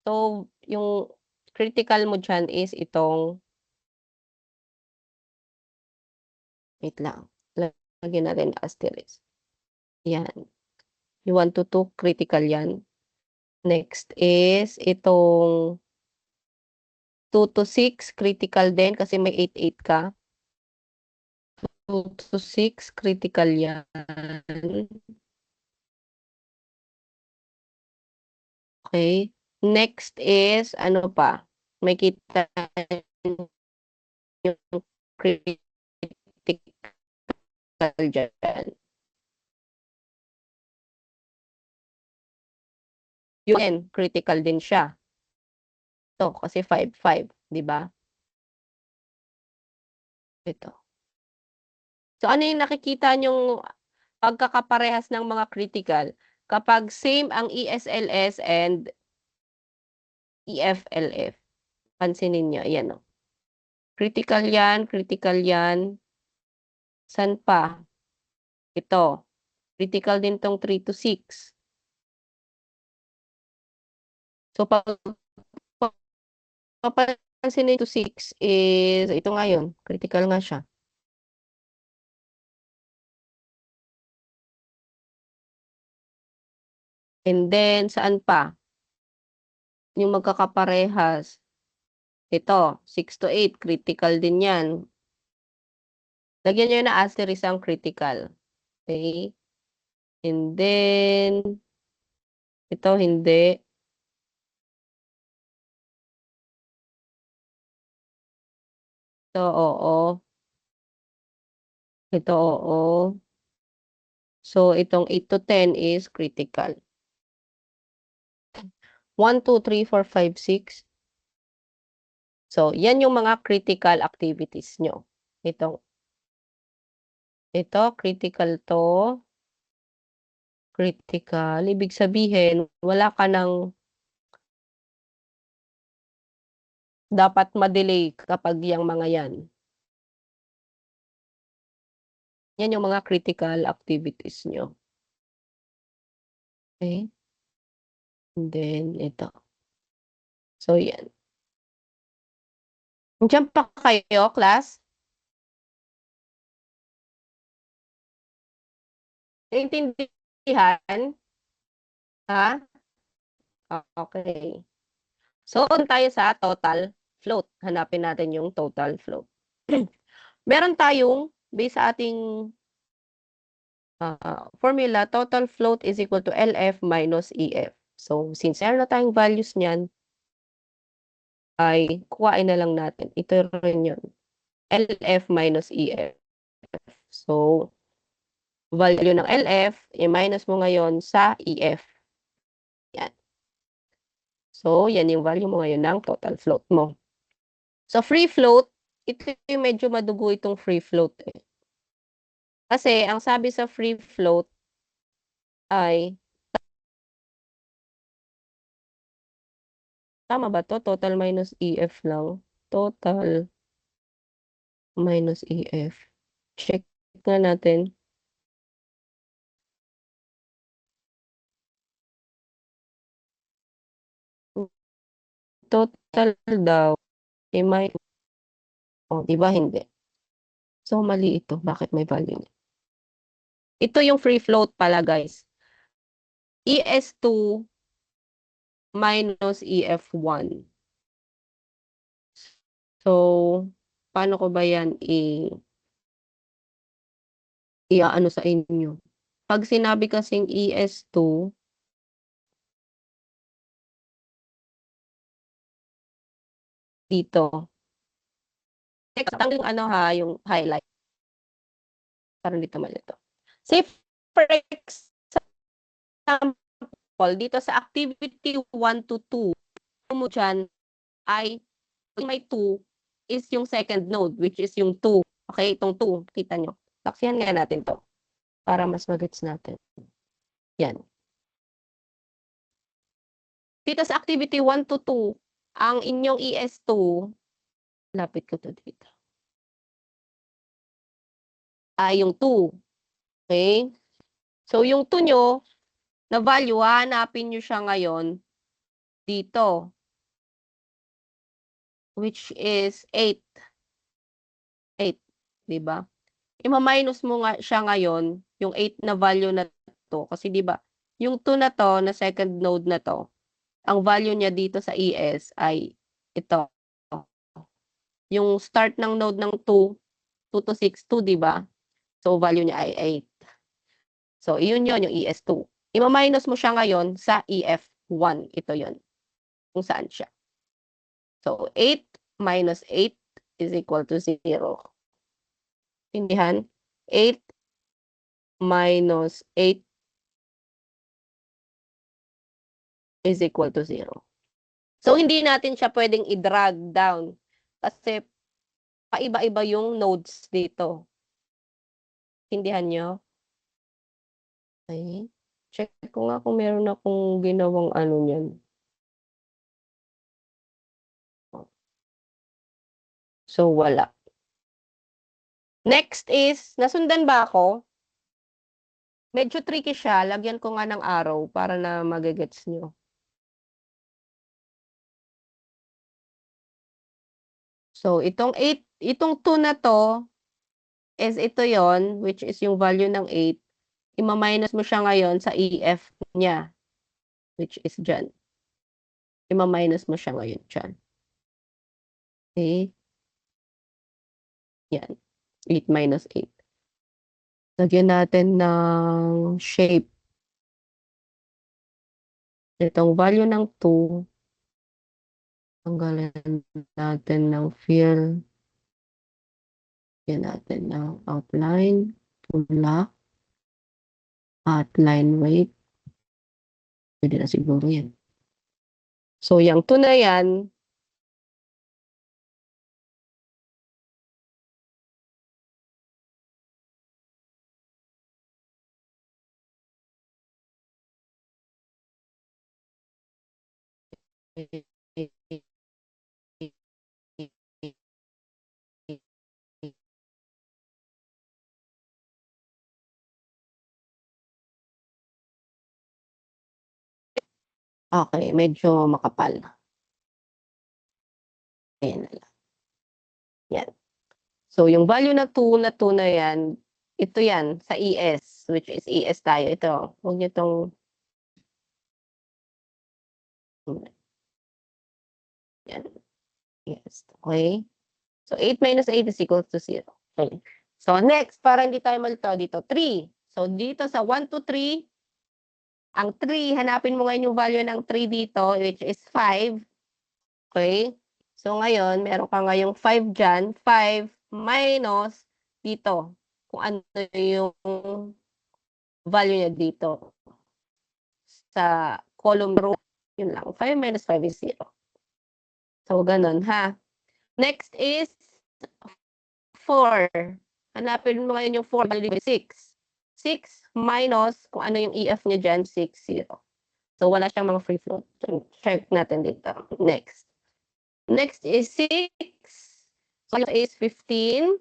[SPEAKER 1] so, yung critical mo dyan is itong, wait lang, lagyan natin asterisk. Yan. Yung 1 to 2, critical yan. Next is itong 2 to 6, critical din kasi may 88 ka. 2 to 6, critical yan. Okay. Next is, ano pa? May kita yung critical dyan. Yun, critical din siya. So, kasi 5, 5, di ba? Ito. So, ano yung nakikita nyong pagkakaparehas ng mga critical? Kapag same ang ESLS and EFLF. Pansinin nyo, ayan o. Critical yan, critical yan. San pa? Ito. Critical din tong 3 to 6. So, papansinin to 6 is, ito nga yun. Critical nga siya. And then, saan pa? Yung magkakaparehas. Ito, 6 to 8. Critical din yan. Lagyan nyo na asterisk ang critical. Okay? And then, ito hindi. Ito, oo. Ito, oo. So, itong 8 to 10 is critical. 1, 2, 3, 4, 5, 6. So, yan yung mga critical activities nyo. Ito, critical to. Critical. Ibig sabihin, wala ka nang dapat ma-delay kapag yung mga yan. Yan yung mga critical activities nyo. Okay? And then, ito. So, yan. Diyan pa kayo, class? Naintindihan? Ha? Okay. So, on tayo sa total float. Hanapin natin yung total float. Meron tayong, based sa ating formula, total float is equal to LF minus EF. So, since meron na tayong values niyan, ay kuhain na lang natin. Ito rin yun. LF minus EF. So, value ng LF, i-minus mo ngayon sa EF. Yan. So, yan yung value mo ngayon ng total float mo. So, free float, ito yung medyo madugo itong free float eh. Kasi, ang sabi sa free float ay, tama ba to? Total minus EF lang. Total minus EF. Check nga natin. Total daw. May, oh, di ba hindi? So, mali ito. Bakit may value niya? Ito yung free float pala, guys. ES2 minus EF1. So, paano ko ba yan i-ano sa inyo? Pag sinabi kasing ES2, dito. Tanggalin ano ha, yung highlight. Parang dito mali ito. Say, for example, dito sa activity 1 to 2, mo dyan ay may 2 is yung second node, which is yung 2. Okay, itong 2. Kita nyo. Taksihan nga natin to para mas magets natin. Yan. Dito sa activity 1 to 2, ang inyong ES2, lapit ko to dito. Yung 2. Okay? So, yung 2 nyo, na value, hanapin nyo siya ngayon dito. Which is 8. 8. Diba? Ima-minus mo nga siya ngayon, yung 8 na value na to. Kasi diba, yung 2 na to, na second node na to, ang value niya dito sa ES ay ito. Yung start ng node ng 2, 2 to 6, 2, diba? So, value niya ay 8. So, yun yung ES2. Ima-minus mo siya ngayon sa EF1. Ito yun. Kung saan siya. So, 8 minus 8 is equal to 0. Tindihan? 8 minus 8 is equal to 0. So, hindi natin siya pwedeng i-drag down. Kasi, paiba-iba yung nodes dito. Intindihan nyo? Okay. Check ko nga kung meron akong ginawang ano niyan. So, wala. Next is, nasundan ba ako? Medyo tricky siya. Lagyan ko nga ng arrow para na magigets nyo. So, itong 2 na to, is ito yon, which is yung value ng 8. Ima-minus mo siya ngayon sa EF niya, which is dyan. Ima-minus mo siya ngayon dyan. Okay? Yan. 8 minus 8. Lagyan natin ng shape. Itong value ng 2, tanggalan natin ng fill. Lagyan natin ng outline, pula, outline weight. Pwede na siguro yan. So, yung 2 na yan, okay, medyo makapal. Ayan na lang. Yan. So, yung value na 2 na yan, ito yan, sa ES, which is ES tayo. Ito, huwag nyo itong yan. Yes. Okay. So, 8 minus 8 is equal to 0. Okay. So, next, para hindi tayo malito dito, 3. So, dito sa 1 to 3, ang 3, hanapin mo ngayon yung value ng 3 dito, which is 5. Okay? So, ngayon, meron ka ngayong 5 dyan. 5 minus dito. Kung ano yung value niya dito. Sa column row, yun lang. 5 minus 5 is 0. So, ganun, ha? Next is 4. Hanapin mo ngayon yung 4 value 6. 6 minus, kung ano yung EF niya dyan, 6, 0. So, wala siyang mga free float. Check natin dito. Next. Next is 6. So, is 15.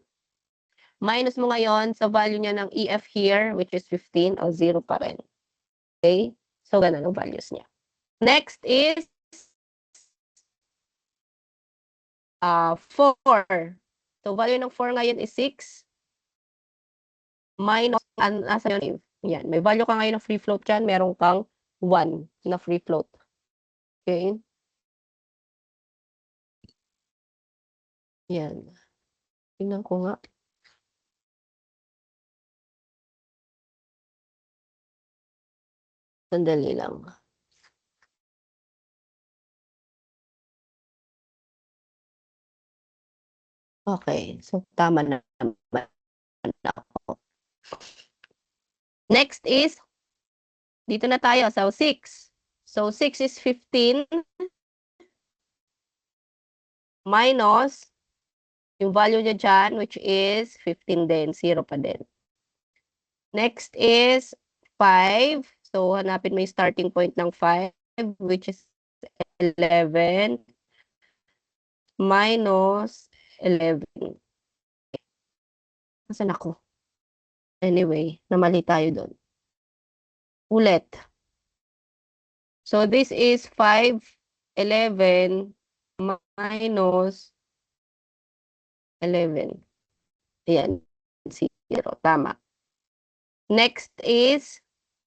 [SPEAKER 1] Minus mo ngayon sa value niya ng EF here, which is 15, o 0 pa rin. Okay? So, ganun ang values niya. Next is 4. So, value ng 4 ngayon is 6. Minus, nasa yun, yan. May value ka ngayon ng free float dyan. Meron kang 1 na free float. Okay? Yan. Tingnan ko nga. Sandali lang. Okay. So, tama na naman ako. Next is, dito na tayo. So, 6. So, 6 is 15 minus yung value niya dyan, which is 15 din. 0 pa din. Next is 5. So, hanapin mo yung starting point ng 5, which is 11 minus 11. Nasaan ako? Anyway, namali tayo doon. Ulit. So, this is 5, 11 minus 11. Ayan. 0. Tama. Next is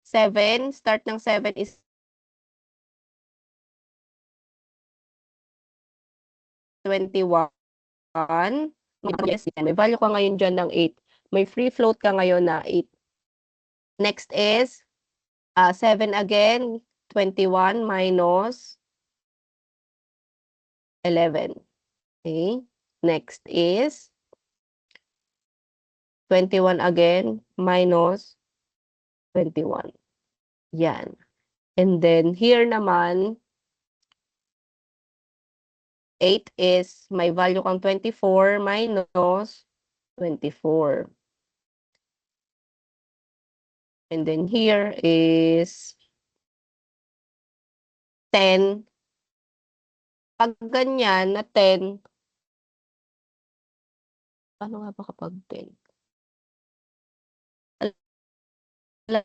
[SPEAKER 1] 7. Start ng 7 is 21. Yes, may value ka ngayon dyan ng 8. May free float ka ngayon na 8. Next is 7 again. 21 minus 11. Okay. Next is 21 again minus 21. Yan. And then here naman, 8 is may value kang 24 minus 24. And then here is 10. Pag ganyan na 10, paano nga ba kapag 10? Alam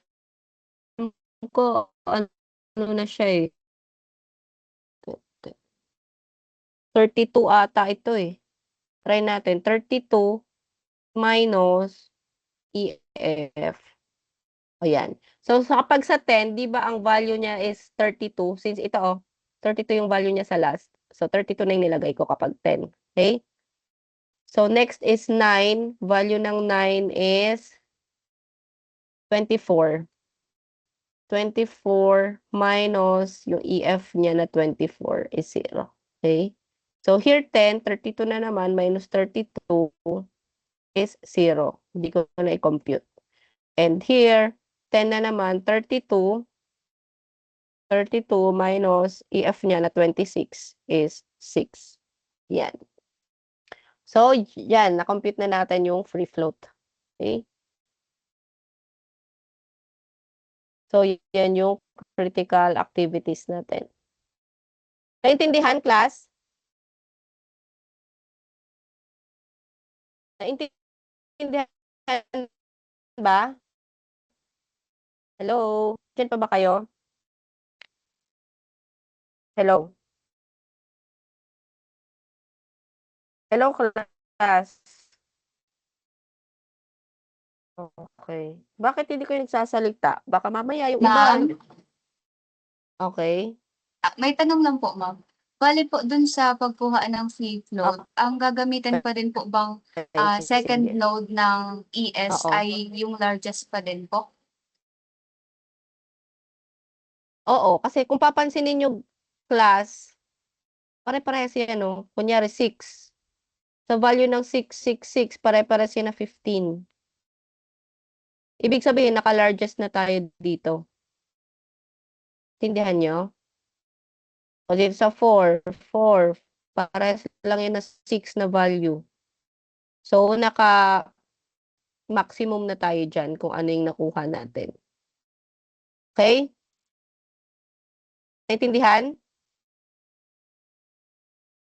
[SPEAKER 1] ko, ano na siya eh. 32 ata ito eh. Try natin. 32 minus EF. Ayan. So, kapag sa 10, di ba ang value niya is 32? Since ito, 32 yung value niya sa last. So, 32 na yung nilagay ko kapag 10. Okay? So, next is 9. Value ng 9 is 24. 24 minus yung EF niya na 24 is 0. Okay? So, here 10, 32 na naman, minus 32 is 0. Hindi ko na i-compute. And here, 10 na naman, 32 minus EF niya na 26 is 6. Yan. So, yan. Na-compute na natin yung free float. Okay? So, yan yung critical activities natin. Naintindihan, class? Naintindihan ba? Hello? Diyan pa ba kayo? Hello? Hello, class? Okay. Bakit hindi kayo nagsasalita? Baka mamaya yung iba.
[SPEAKER 2] Ma'am,
[SPEAKER 1] Okay.
[SPEAKER 2] may tanong lang po, ma'am. Bale po dun sa pagkuha ng free float, ang gagamitin pa din po bang
[SPEAKER 1] Okay,
[SPEAKER 2] second
[SPEAKER 1] sige.
[SPEAKER 2] node ng ES
[SPEAKER 1] Oo.
[SPEAKER 2] ay yung largest pa din po?
[SPEAKER 1] Oo, kasi kung papansinin nyo, class, pare-parehas yan, no? Kunyari, 6. Sa value ng 666, pare-parehas yan na 15. Ibig sabihin, naka-largest na tayo dito. Tindihan nyo? O dito sa 4, parehas lang yan na 6 na value. So, naka-maximum na tayo dyan kung ano yung nakuha natin. Okay? Naintindihan?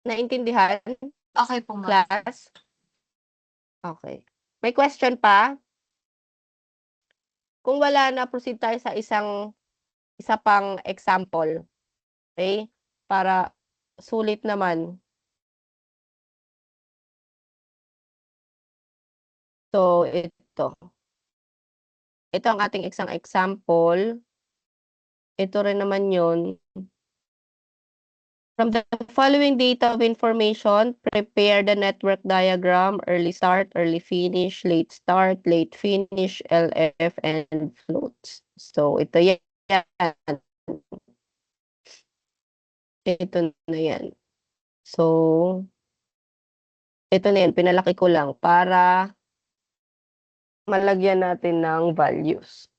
[SPEAKER 1] Naintindihan,
[SPEAKER 2] Okay po, ma'am.
[SPEAKER 1] class? Okay. May question pa? Kung wala na, proceed tayo sa isa pang example. Okay? Para sulit naman. So, ito. Ito ang ating isang example. Ito rin naman yun. From the following data of information, prepare the network diagram, early start, early finish, late start, late finish, LF, and floats. So, ito yan. Ito na yan. So, ito na yan. Pinalaki ko lang para malagyan natin ng values.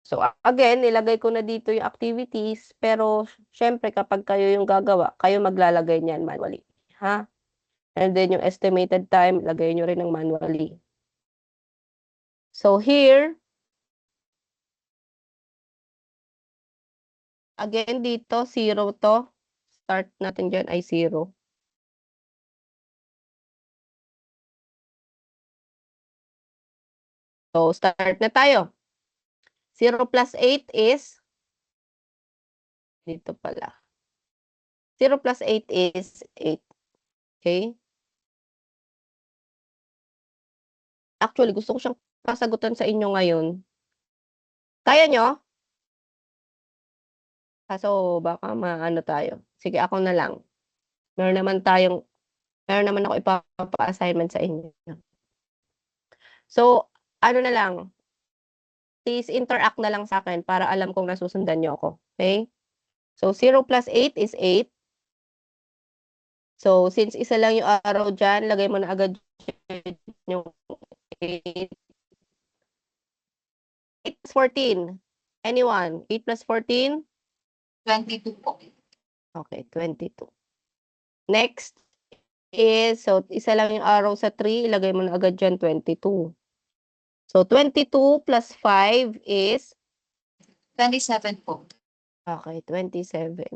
[SPEAKER 1] So, again, nilagay ko na dito yung activities, pero syempre kapag kayo yung gagawa, kayo maglalagay niyan manually. Ha? And then yung estimated time, lagay nyo rin ng manually. So, here, again dito, 0 to. Start natin dyan ay 0. So, start na tayo. 0 plus 8 is, dito pala. 0 plus 8 is 8. Okay? Actually, gusto ko siyang pasagutan sa inyo ngayon. Kaya nyo? Kaso, baka maano tayo. Sige, ako na lang. Meron naman ako ipapa-assignment sa inyo. So, ano na lang, please interact na lang sa akin para alam kong nasusundan nyo ako. Okay? So, 0 plus 8 is 8. So, since isa lang yung arrow dyan, lagay mo na agad yung 8. 8 plus 14. Anyone? 8 plus 14?
[SPEAKER 2] 22 po.
[SPEAKER 1] Okay, 22. Next is, so isa lang yung arrow sa 3, ilagay mo na agad dyan 22. So 22 plus 5 is,
[SPEAKER 2] 27 po.
[SPEAKER 1] okay, 27.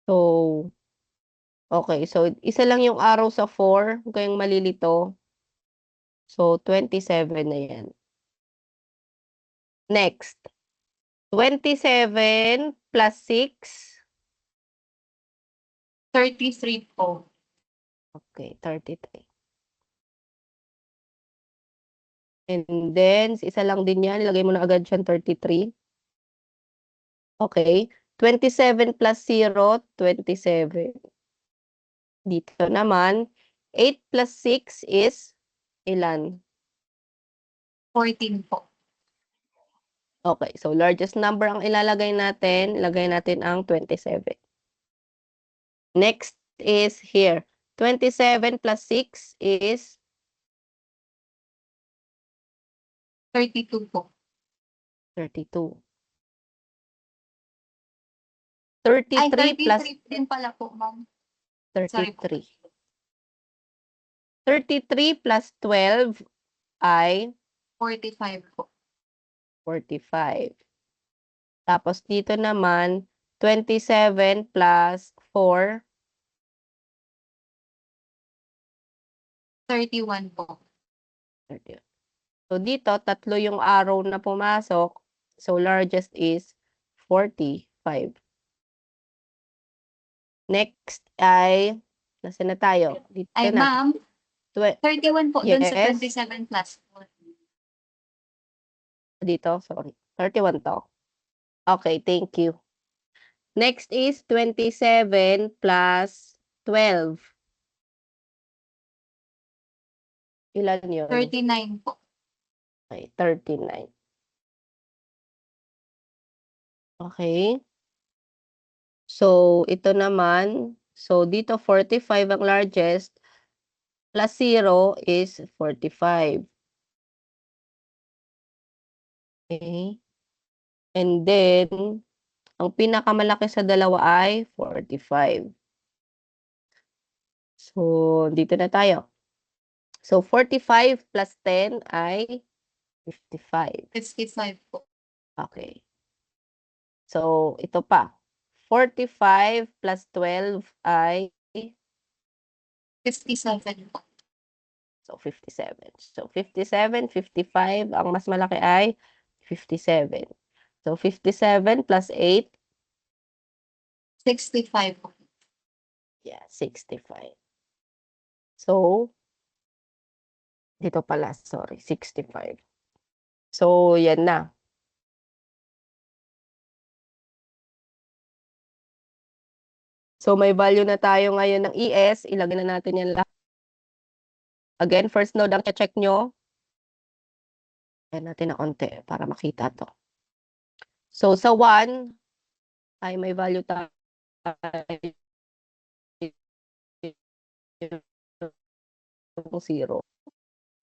[SPEAKER 1] So, okay, so isa lang yung arrow sa 4, huwag kayong malilito. So 27 na yan. Next, 27 plus 6,
[SPEAKER 2] 33 po.
[SPEAKER 1] okay, 33. And then, isa lang din yan. Ilagay mo na agad dyan, 33. Okay. 27 plus 0, 27. Dito naman, 8 plus 6 is ilan?
[SPEAKER 2] 14 po.
[SPEAKER 1] Okay. So, largest number ang ilalagay natin. Ilagay natin ang 27. Next is here. 27 plus 6 is
[SPEAKER 2] 32 po.
[SPEAKER 1] 32.
[SPEAKER 2] Ay,
[SPEAKER 1] 33 plus
[SPEAKER 2] 33 din pala po, ma'am. Sorry po.
[SPEAKER 1] 33. 33 plus 12 ay
[SPEAKER 2] 45 po.
[SPEAKER 1] 45. Tapos dito naman, 27 plus 4,
[SPEAKER 2] 31 po.
[SPEAKER 1] 30. So dito, tatlo yung arrow na pumasok. So largest is 45. Next ay, nasa na tayo? Dito
[SPEAKER 2] Ay,
[SPEAKER 1] na.
[SPEAKER 2] ma'am, 31 po dun sa
[SPEAKER 1] Yes.
[SPEAKER 2] 27 plus po.
[SPEAKER 1] Dito, sorry. 31 to. Okay, thank you. Next is 27 plus 12. Ilan yun?
[SPEAKER 2] 39 po.
[SPEAKER 1] Okay, 39. Okay. So, ito naman. So, dito 45 ang largest. Plus 0 is 45. Okay. And then, ang pinakamalaki sa dalawa ay 45. So, dito na tayo. So, 45 plus 10 ay 55.
[SPEAKER 2] 55 po.
[SPEAKER 1] Okay. So, ito pa. 45 plus 12 ay
[SPEAKER 2] 57 po.
[SPEAKER 1] so 57. So 57, 55, ang mas malaki ay 57. So 57 plus 8,
[SPEAKER 2] 65 po.
[SPEAKER 1] yeah, 65. So, dito pala, sorry, 65. So, yan na. So, may value na tayo ngayon ng ES. Ilagay na natin yan lahat. Again, first node ang check nyo. Ayan natin na konti para makita to. So, sa 1, ay may value tayo 0.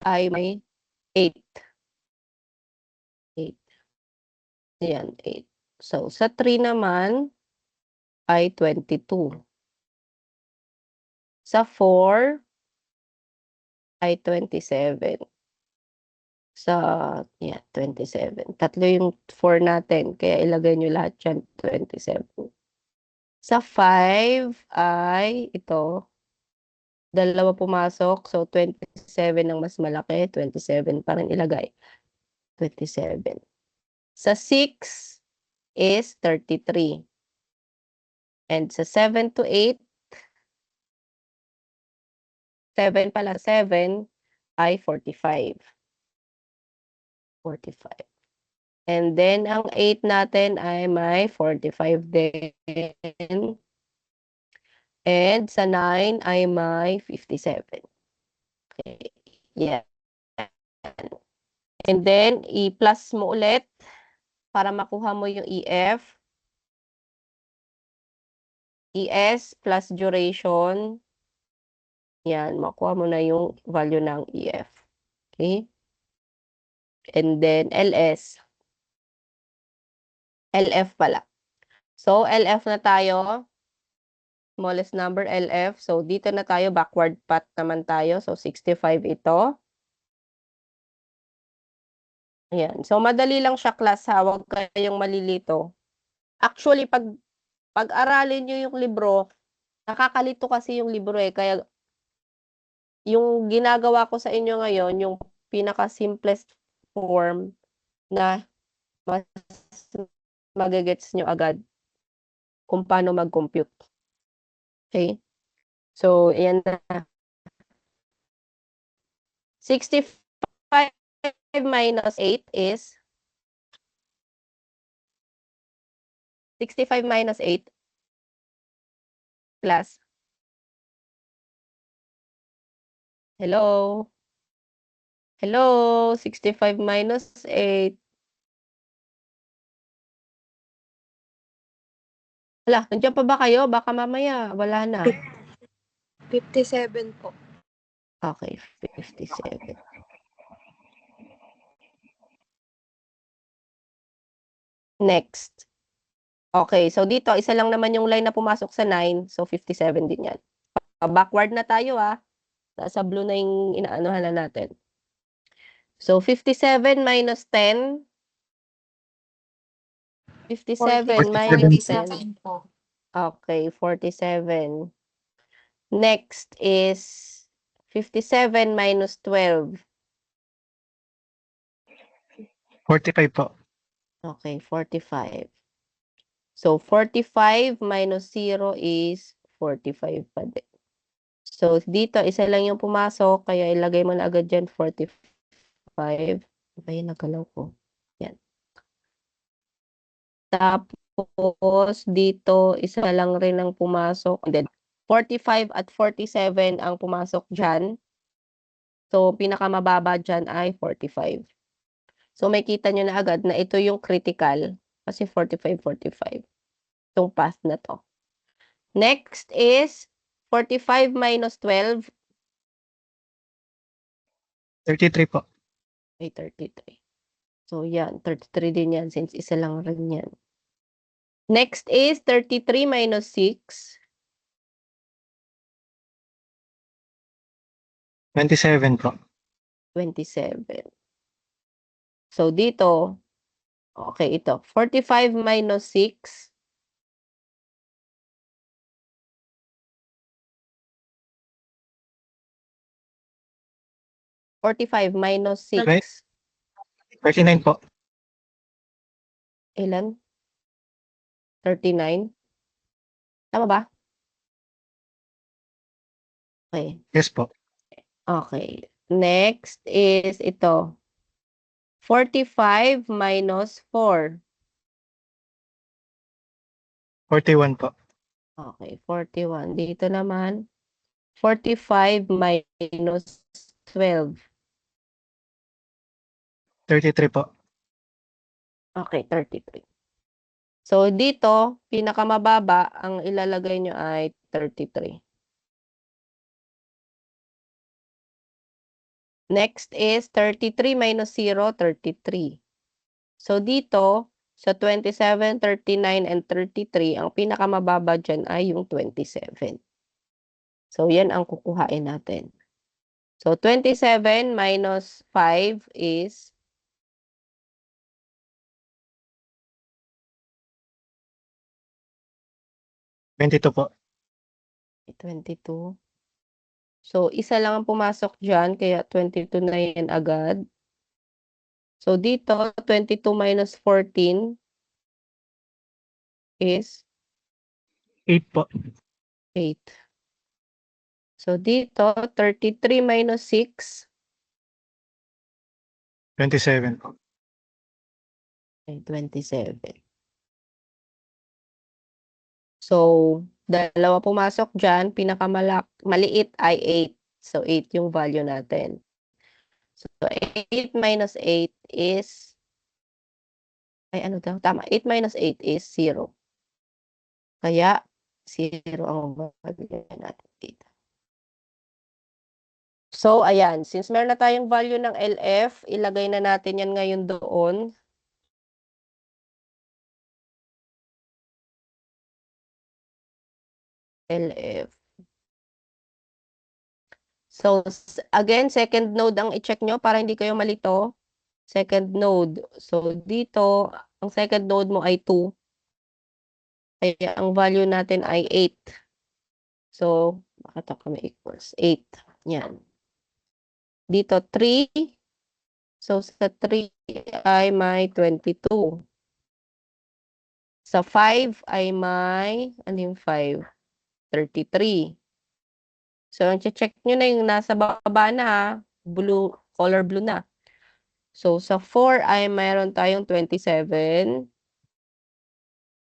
[SPEAKER 1] Ay may 8. 8. Ayan, 8. So, sa 3 naman, ay 22. Sa 4, ay 27. Sa, yeah, 27. Tatlo yung 4 natin, kaya ilagay nyo lahat dyan, 27. Sa 5, ay ito, dalawa pumasok, so 27 ang mas malaki, 27 pa rin ilagay. 27. Sa 6 is 33. And sa 7 to 8, 7 pala, 7 ay 45. 45. And then, ang 8 natin ay may 45 din. And sa 9 ay may 57. Okay. Yeah. And then, i-plus mo ulit para makuha mo yung EF. ES plus duration. Yan, makuha mo na yung value ng EF. Okay? And then, LS. LF pala. So, LF na tayo. smallest number, LF. So, dito na tayo, backward path naman tayo. So, 65 ito. Ayan. So, madali lang siya, class, ha? Huwag kayong malilito. Actually, pag-aralin nyo yung libro, nakakalito kasi yung libro eh. Kaya, yung ginagawa ko sa inyo ngayon, yung pinaka-simplest form na mas magigets nyo agad kung paano mag-compute. Okay? So, ayan na. 65 minus 8 is 65 minus 8 class. Hello? Hello? 65 minus 8. Hala, nandiyan pa ba kayo? Baka mamaya, wala na.
[SPEAKER 5] 57 po.
[SPEAKER 1] Okay, 57. Next. Okay, so dito, isa lang naman yung line na pumasok sa 9. So, 57 din yan. Backward na tayo, ah. Nasa blue na yung inaanuhan na natin. So, 57 minus 10. 57 minus 10.
[SPEAKER 2] 47 po.
[SPEAKER 1] Okay, 47. Next is 57 minus 12.
[SPEAKER 3] 45 po.
[SPEAKER 1] Okay, 45. So, 45 minus 0 is 45 pa din. So, dito, isa lang yung pumasok, kaya ilagay mo na agad dyan, 45. Iba yung nagalaw ko. Yan. Tapos, dito, isa lang rin ang pumasok. And then, 45 at 47 ang pumasok dyan. So, pinakamababa dyan ay 45. So, may kita nyo na agad na ito yung critical. Kasi 45, 45. Itong path na to. Next is 45 minus 12.
[SPEAKER 3] 33 po.
[SPEAKER 1] Ay, 33. So, yan. 33 din yan since isa lang rin yan. Next is 33 minus 6.
[SPEAKER 3] 27 po.
[SPEAKER 1] 27. So, dito, okay, ito. 45 minus 6. 45 minus 6.
[SPEAKER 3] 39 po.
[SPEAKER 1] Ilan? 39? Tama ba? Okay.
[SPEAKER 3] Yes po.
[SPEAKER 1] Okay. Next is ito. 45 minus 4.
[SPEAKER 3] 41 po.
[SPEAKER 1] Okay, 41. Dito naman, 45 minus 12.
[SPEAKER 3] 33 po.
[SPEAKER 1] Okay, 33. So, dito, pinakamababa, ang ilalagay nyo ay 33. Next is 33 minus 0, 33. So, dito, sa 27, 39, and 33, ang pinakamababa dyan ay yung 27. So, yan ang kukuhain natin. So, 27 minus 5 is
[SPEAKER 3] 22 po.
[SPEAKER 1] 22. So, isa lang ang pumasok dyan, kaya 22 na yan agad. So, dito, 22 minus 14 is
[SPEAKER 3] 8 po.
[SPEAKER 1] 8. So, dito, 33 minus 6,
[SPEAKER 3] 27 po.
[SPEAKER 1] ay 27. So, dalawa pumasok dyan, maliit ay 8. So, 8 yung value natin. So, 8 minus 8 is, ay ano daw, tama, 8 minus 8 is 0. Kaya, 0 ang value natin dito. So, ayan, since meron na tayong value ng LF, ilagay na natin yan ngayon doon. LF. So, again, second node ang i-check nyo para hindi kayo malito. Second node. So, dito, ang second node mo ay 2. Kaya ang value natin ay 8. So, bakit ako may equals? 8. Yan. Dito, 3. So, sa 3 ay may 22. Sa 5 ay may, ano yung 5? 33. So, ang check nyo na yung nasa baba na, ha? Blue, color blue na. So, sa 4 ay mayroon tayong 27.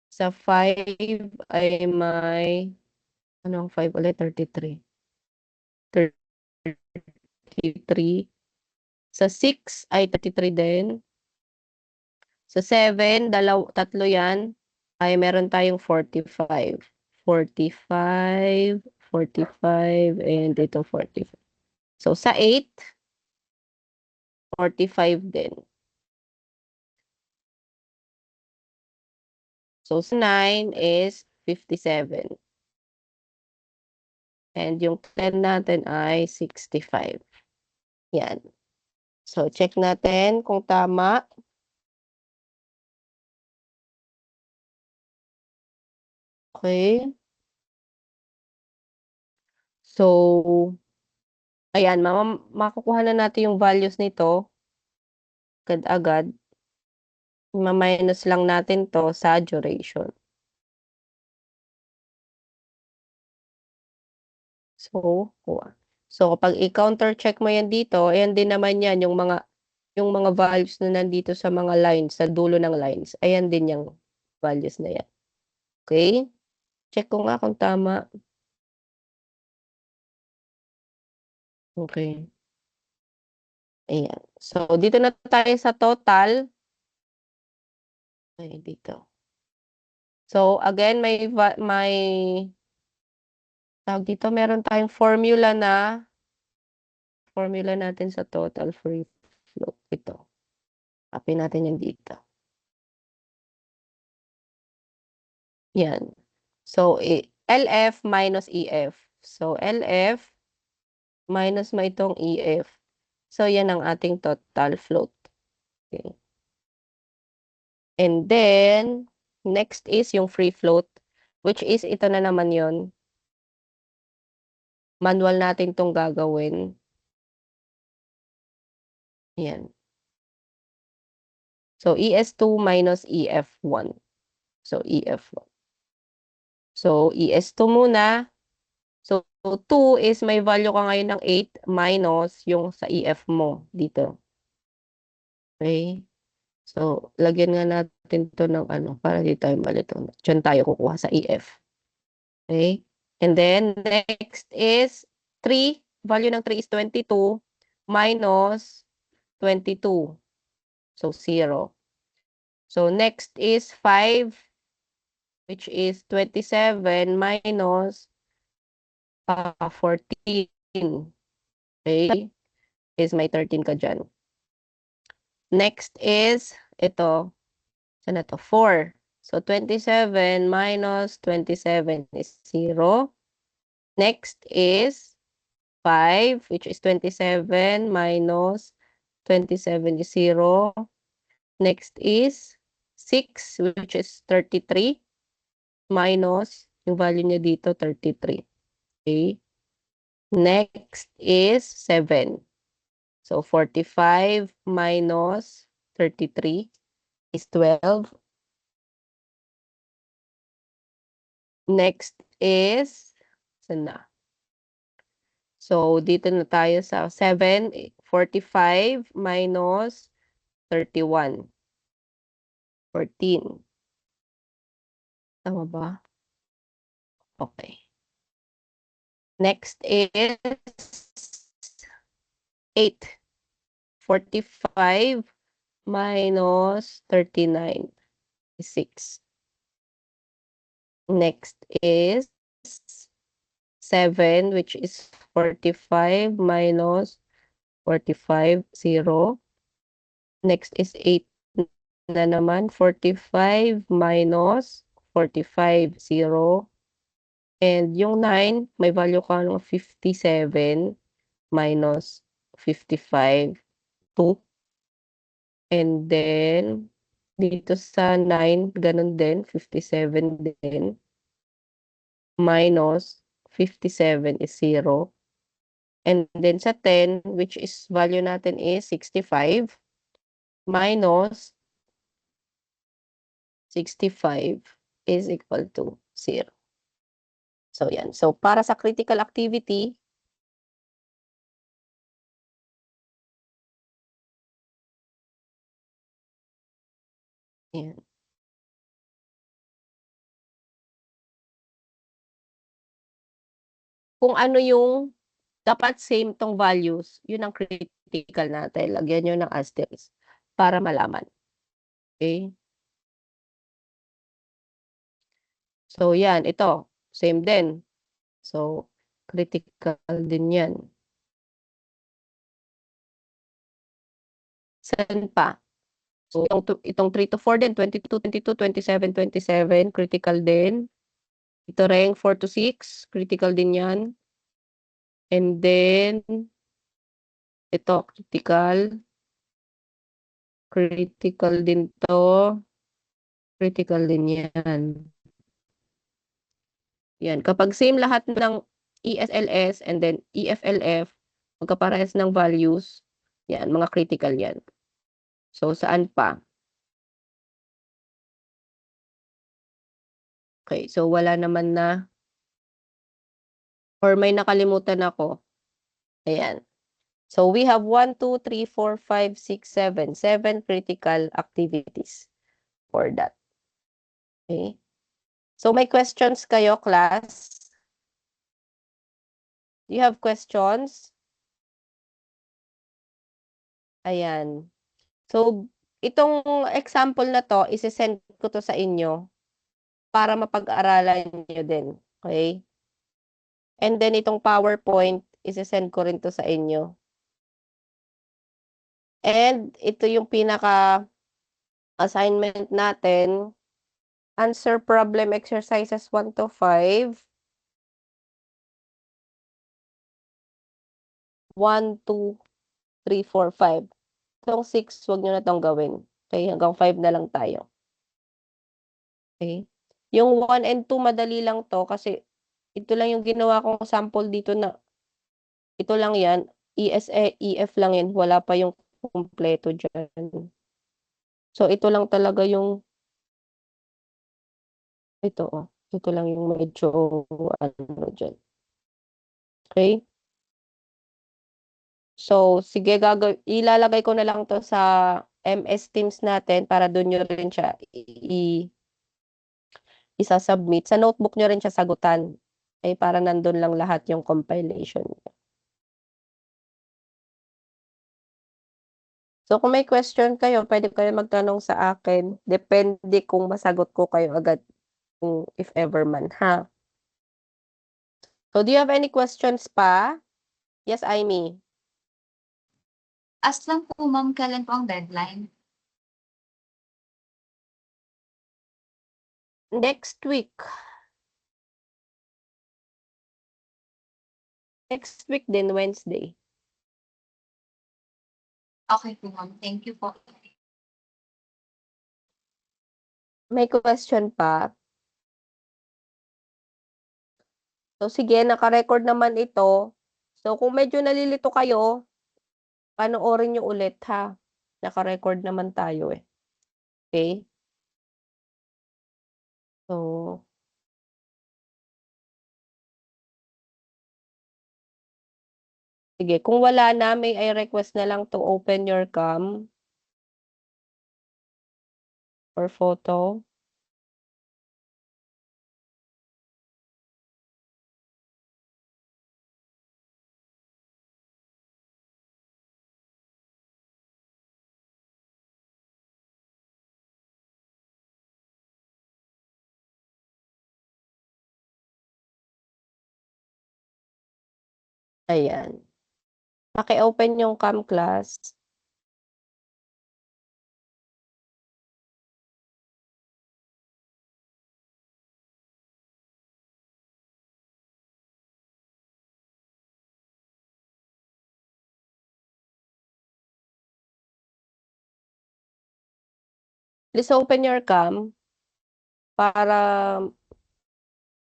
[SPEAKER 1] Sa 5 ay may, ano ang 5 ulit? 33. 33. Sa 6 ay 33 din. Sa 7, tatlo yan, ay meron tayong 45. 45, 45, and ito 45. So, sa 8, 45 din. So, sa 9 is 57. And yung 10 natin ay 65. Yan. So, check natin kung tama. Okay. So, ayan, makukuha na natin yung values nito agad-agad. Ma-minus lang natin to sa duration. So, kuha. So, kapag i-counter check mo yan dito, ayan din naman yan, yung mga values na nandito sa mga lines, sa dulo ng lines. Ayan din yung values na yan. Okay? Check ko nga kung tama. Okay. Ayan. So, dito na tayo sa total. Ay, dito. So, again, may tawag dito, meron tayong formula natin sa total free float. Ito. Copy natin yan dito. Yan. So, LF minus EF. So, LF minus mo itong EF. So, yan ang ating total float. Okay. And then, next is yung free float, which is ito na naman yon. Manual natin itong gagawin. Yan. So, ES2 minus EF1. So, EF1. So, ES2 muna. So, 2 is may value ka ngayon ng 8 minus yung sa EF mo dito. Okay? So, lagyan nga natin to ng ano, para di tayo malito. Diyan tayo kukuha sa EF. Okay? And then, next is 3. Value ng 3 is 22 minus 22. So, 0. So, next is 5, which is 27 minus 14. Okay? Is may 13 ka dyan. Next is, ito, saan na to? 4. So, 27 minus 27 is 0. Next is 5, which is 27 minus 27 is 0. Next is 6, which is 33 minus yung value niya dito, 33. Okay. Next is 7. So, 45 minus 33 is 12. Next is, saan na? So, dito na tayo sa 7. 45 minus 31. 14. Tama ba? Okay. Next is 8. 45 minus 39 is 6. Next is 7, which is 45 minus 45, 0. Next is 8 na naman, 45 minus 45, 0. And yung 9, may value ka ng 57 minus 55, 2. And then, dito sa 9, ganun din, 57 din. Minus 57 is 0. And then sa 10, which is value natin is 65, minus 65 is equal to 0. So, yan. So, para sa critical activity, yan. Kung ano yung dapat same tong values, yun ang critical natin. Lagyan nyo ng asterisk para malaman. Okay? So, yan. Ito. Same din. So, critical din yan. Saan pa? So, itong 3 to 4 din, 22, 22, 27, 27, critical din. Ito rin, 4 to 6, critical din yan. And then, ito, critical. Critical din to. Critical din yan. Yan. Kapag same lahat ng ESLS and then EFLF, magkaparehas ng values, yan, mga critical yan. So, saan pa? Okay, so wala naman na or may nakalimutan ako. Ayan. So, we have 1, 2, 3, 4, 5, 6, 7. 7 critical activities for that. Okay? So, may questions kayo, class? Do you have questions? Ayan. So, itong example na to, isi-send ko to sa inyo para mapag-aralan nyo din. Okay? And then, itong PowerPoint, isi-send ko rin to sa inyo. And, ito yung pinaka-assignment natin. Answer problem exercises 1 to 5. 1, 2, 3, 4, 5. Itong 6, huwag nyo na itong gawin. Okay, hanggang 5 na lang tayo. Okay. Yung 1 and 2, madali lang to kasi ito lang yung ginawa kong sample dito na ito lang yan. ESA, EF lang yan. Wala pa yung kumpleto dyan. So, ito lang talaga yung ito, oh. Ito lang yung medyo ano dyan. Okay? So, sige, ilalagay ko na lang to sa MS Teams natin para doon nyo rin siya isa-submit. Sa notebook nyo rin siya sagutan. Eh, para nandun lang lahat yung compilation. So, kung may question kayo, pwede kayo magtanong sa akin. Depende kung masagot ko kayo agad if ever man, ha? So, do you have any questions pa? Yes, Aimee.
[SPEAKER 2] As lang po, ma'am, kailan po ang deadline?
[SPEAKER 1] Next week. Next week din, Wednesday.
[SPEAKER 2] Okay po, ma'am. Thank you po.
[SPEAKER 1] May question pa? So, sige, naka-record naman ito. So, kung medyo nalilito kayo, panoorin nyo ulit, ha? Naka-record naman tayo, eh. Okay? So, sige, kung wala na, may I request na lang to open your cam or photo. Ayan. Paki-open yung cam, class. Please open your cam para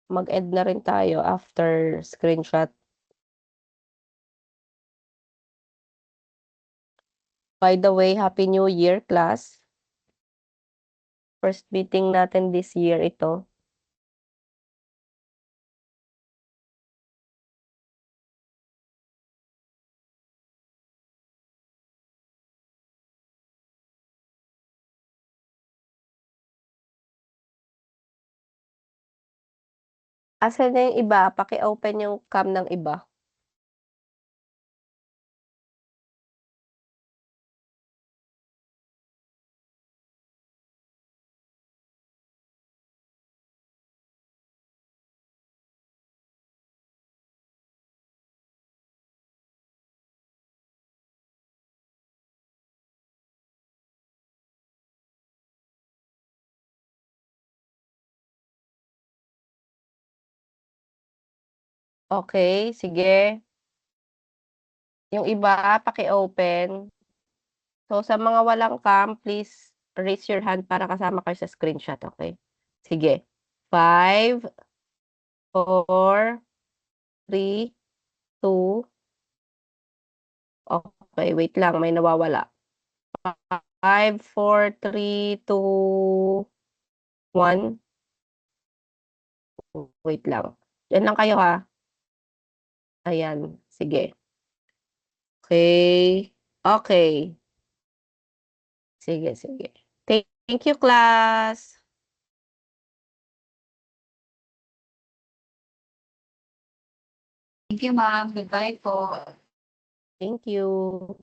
[SPEAKER 1] mag-end na rin tayo after screenshot. By the way, Happy New Year, class. First meeting natin this year ito. Asan na yung iba? Paki-open yung cam ng iba. Okay, sige. Yung iba, paki-open. So, sa mga walang cam, please raise your hand para kasama kayo sa screenshot, okay? Sige. 5, 4, 3, 2, okay, wait lang, may nawawala. 5, 4, 3, 2, 1. Wait lang. Diyan lang kayo ha. Ayan, sige. Okay. Okay. Sige, sige. Thank you, class.
[SPEAKER 2] Thank you, ma'am. Goodbye po.
[SPEAKER 1] Thank you.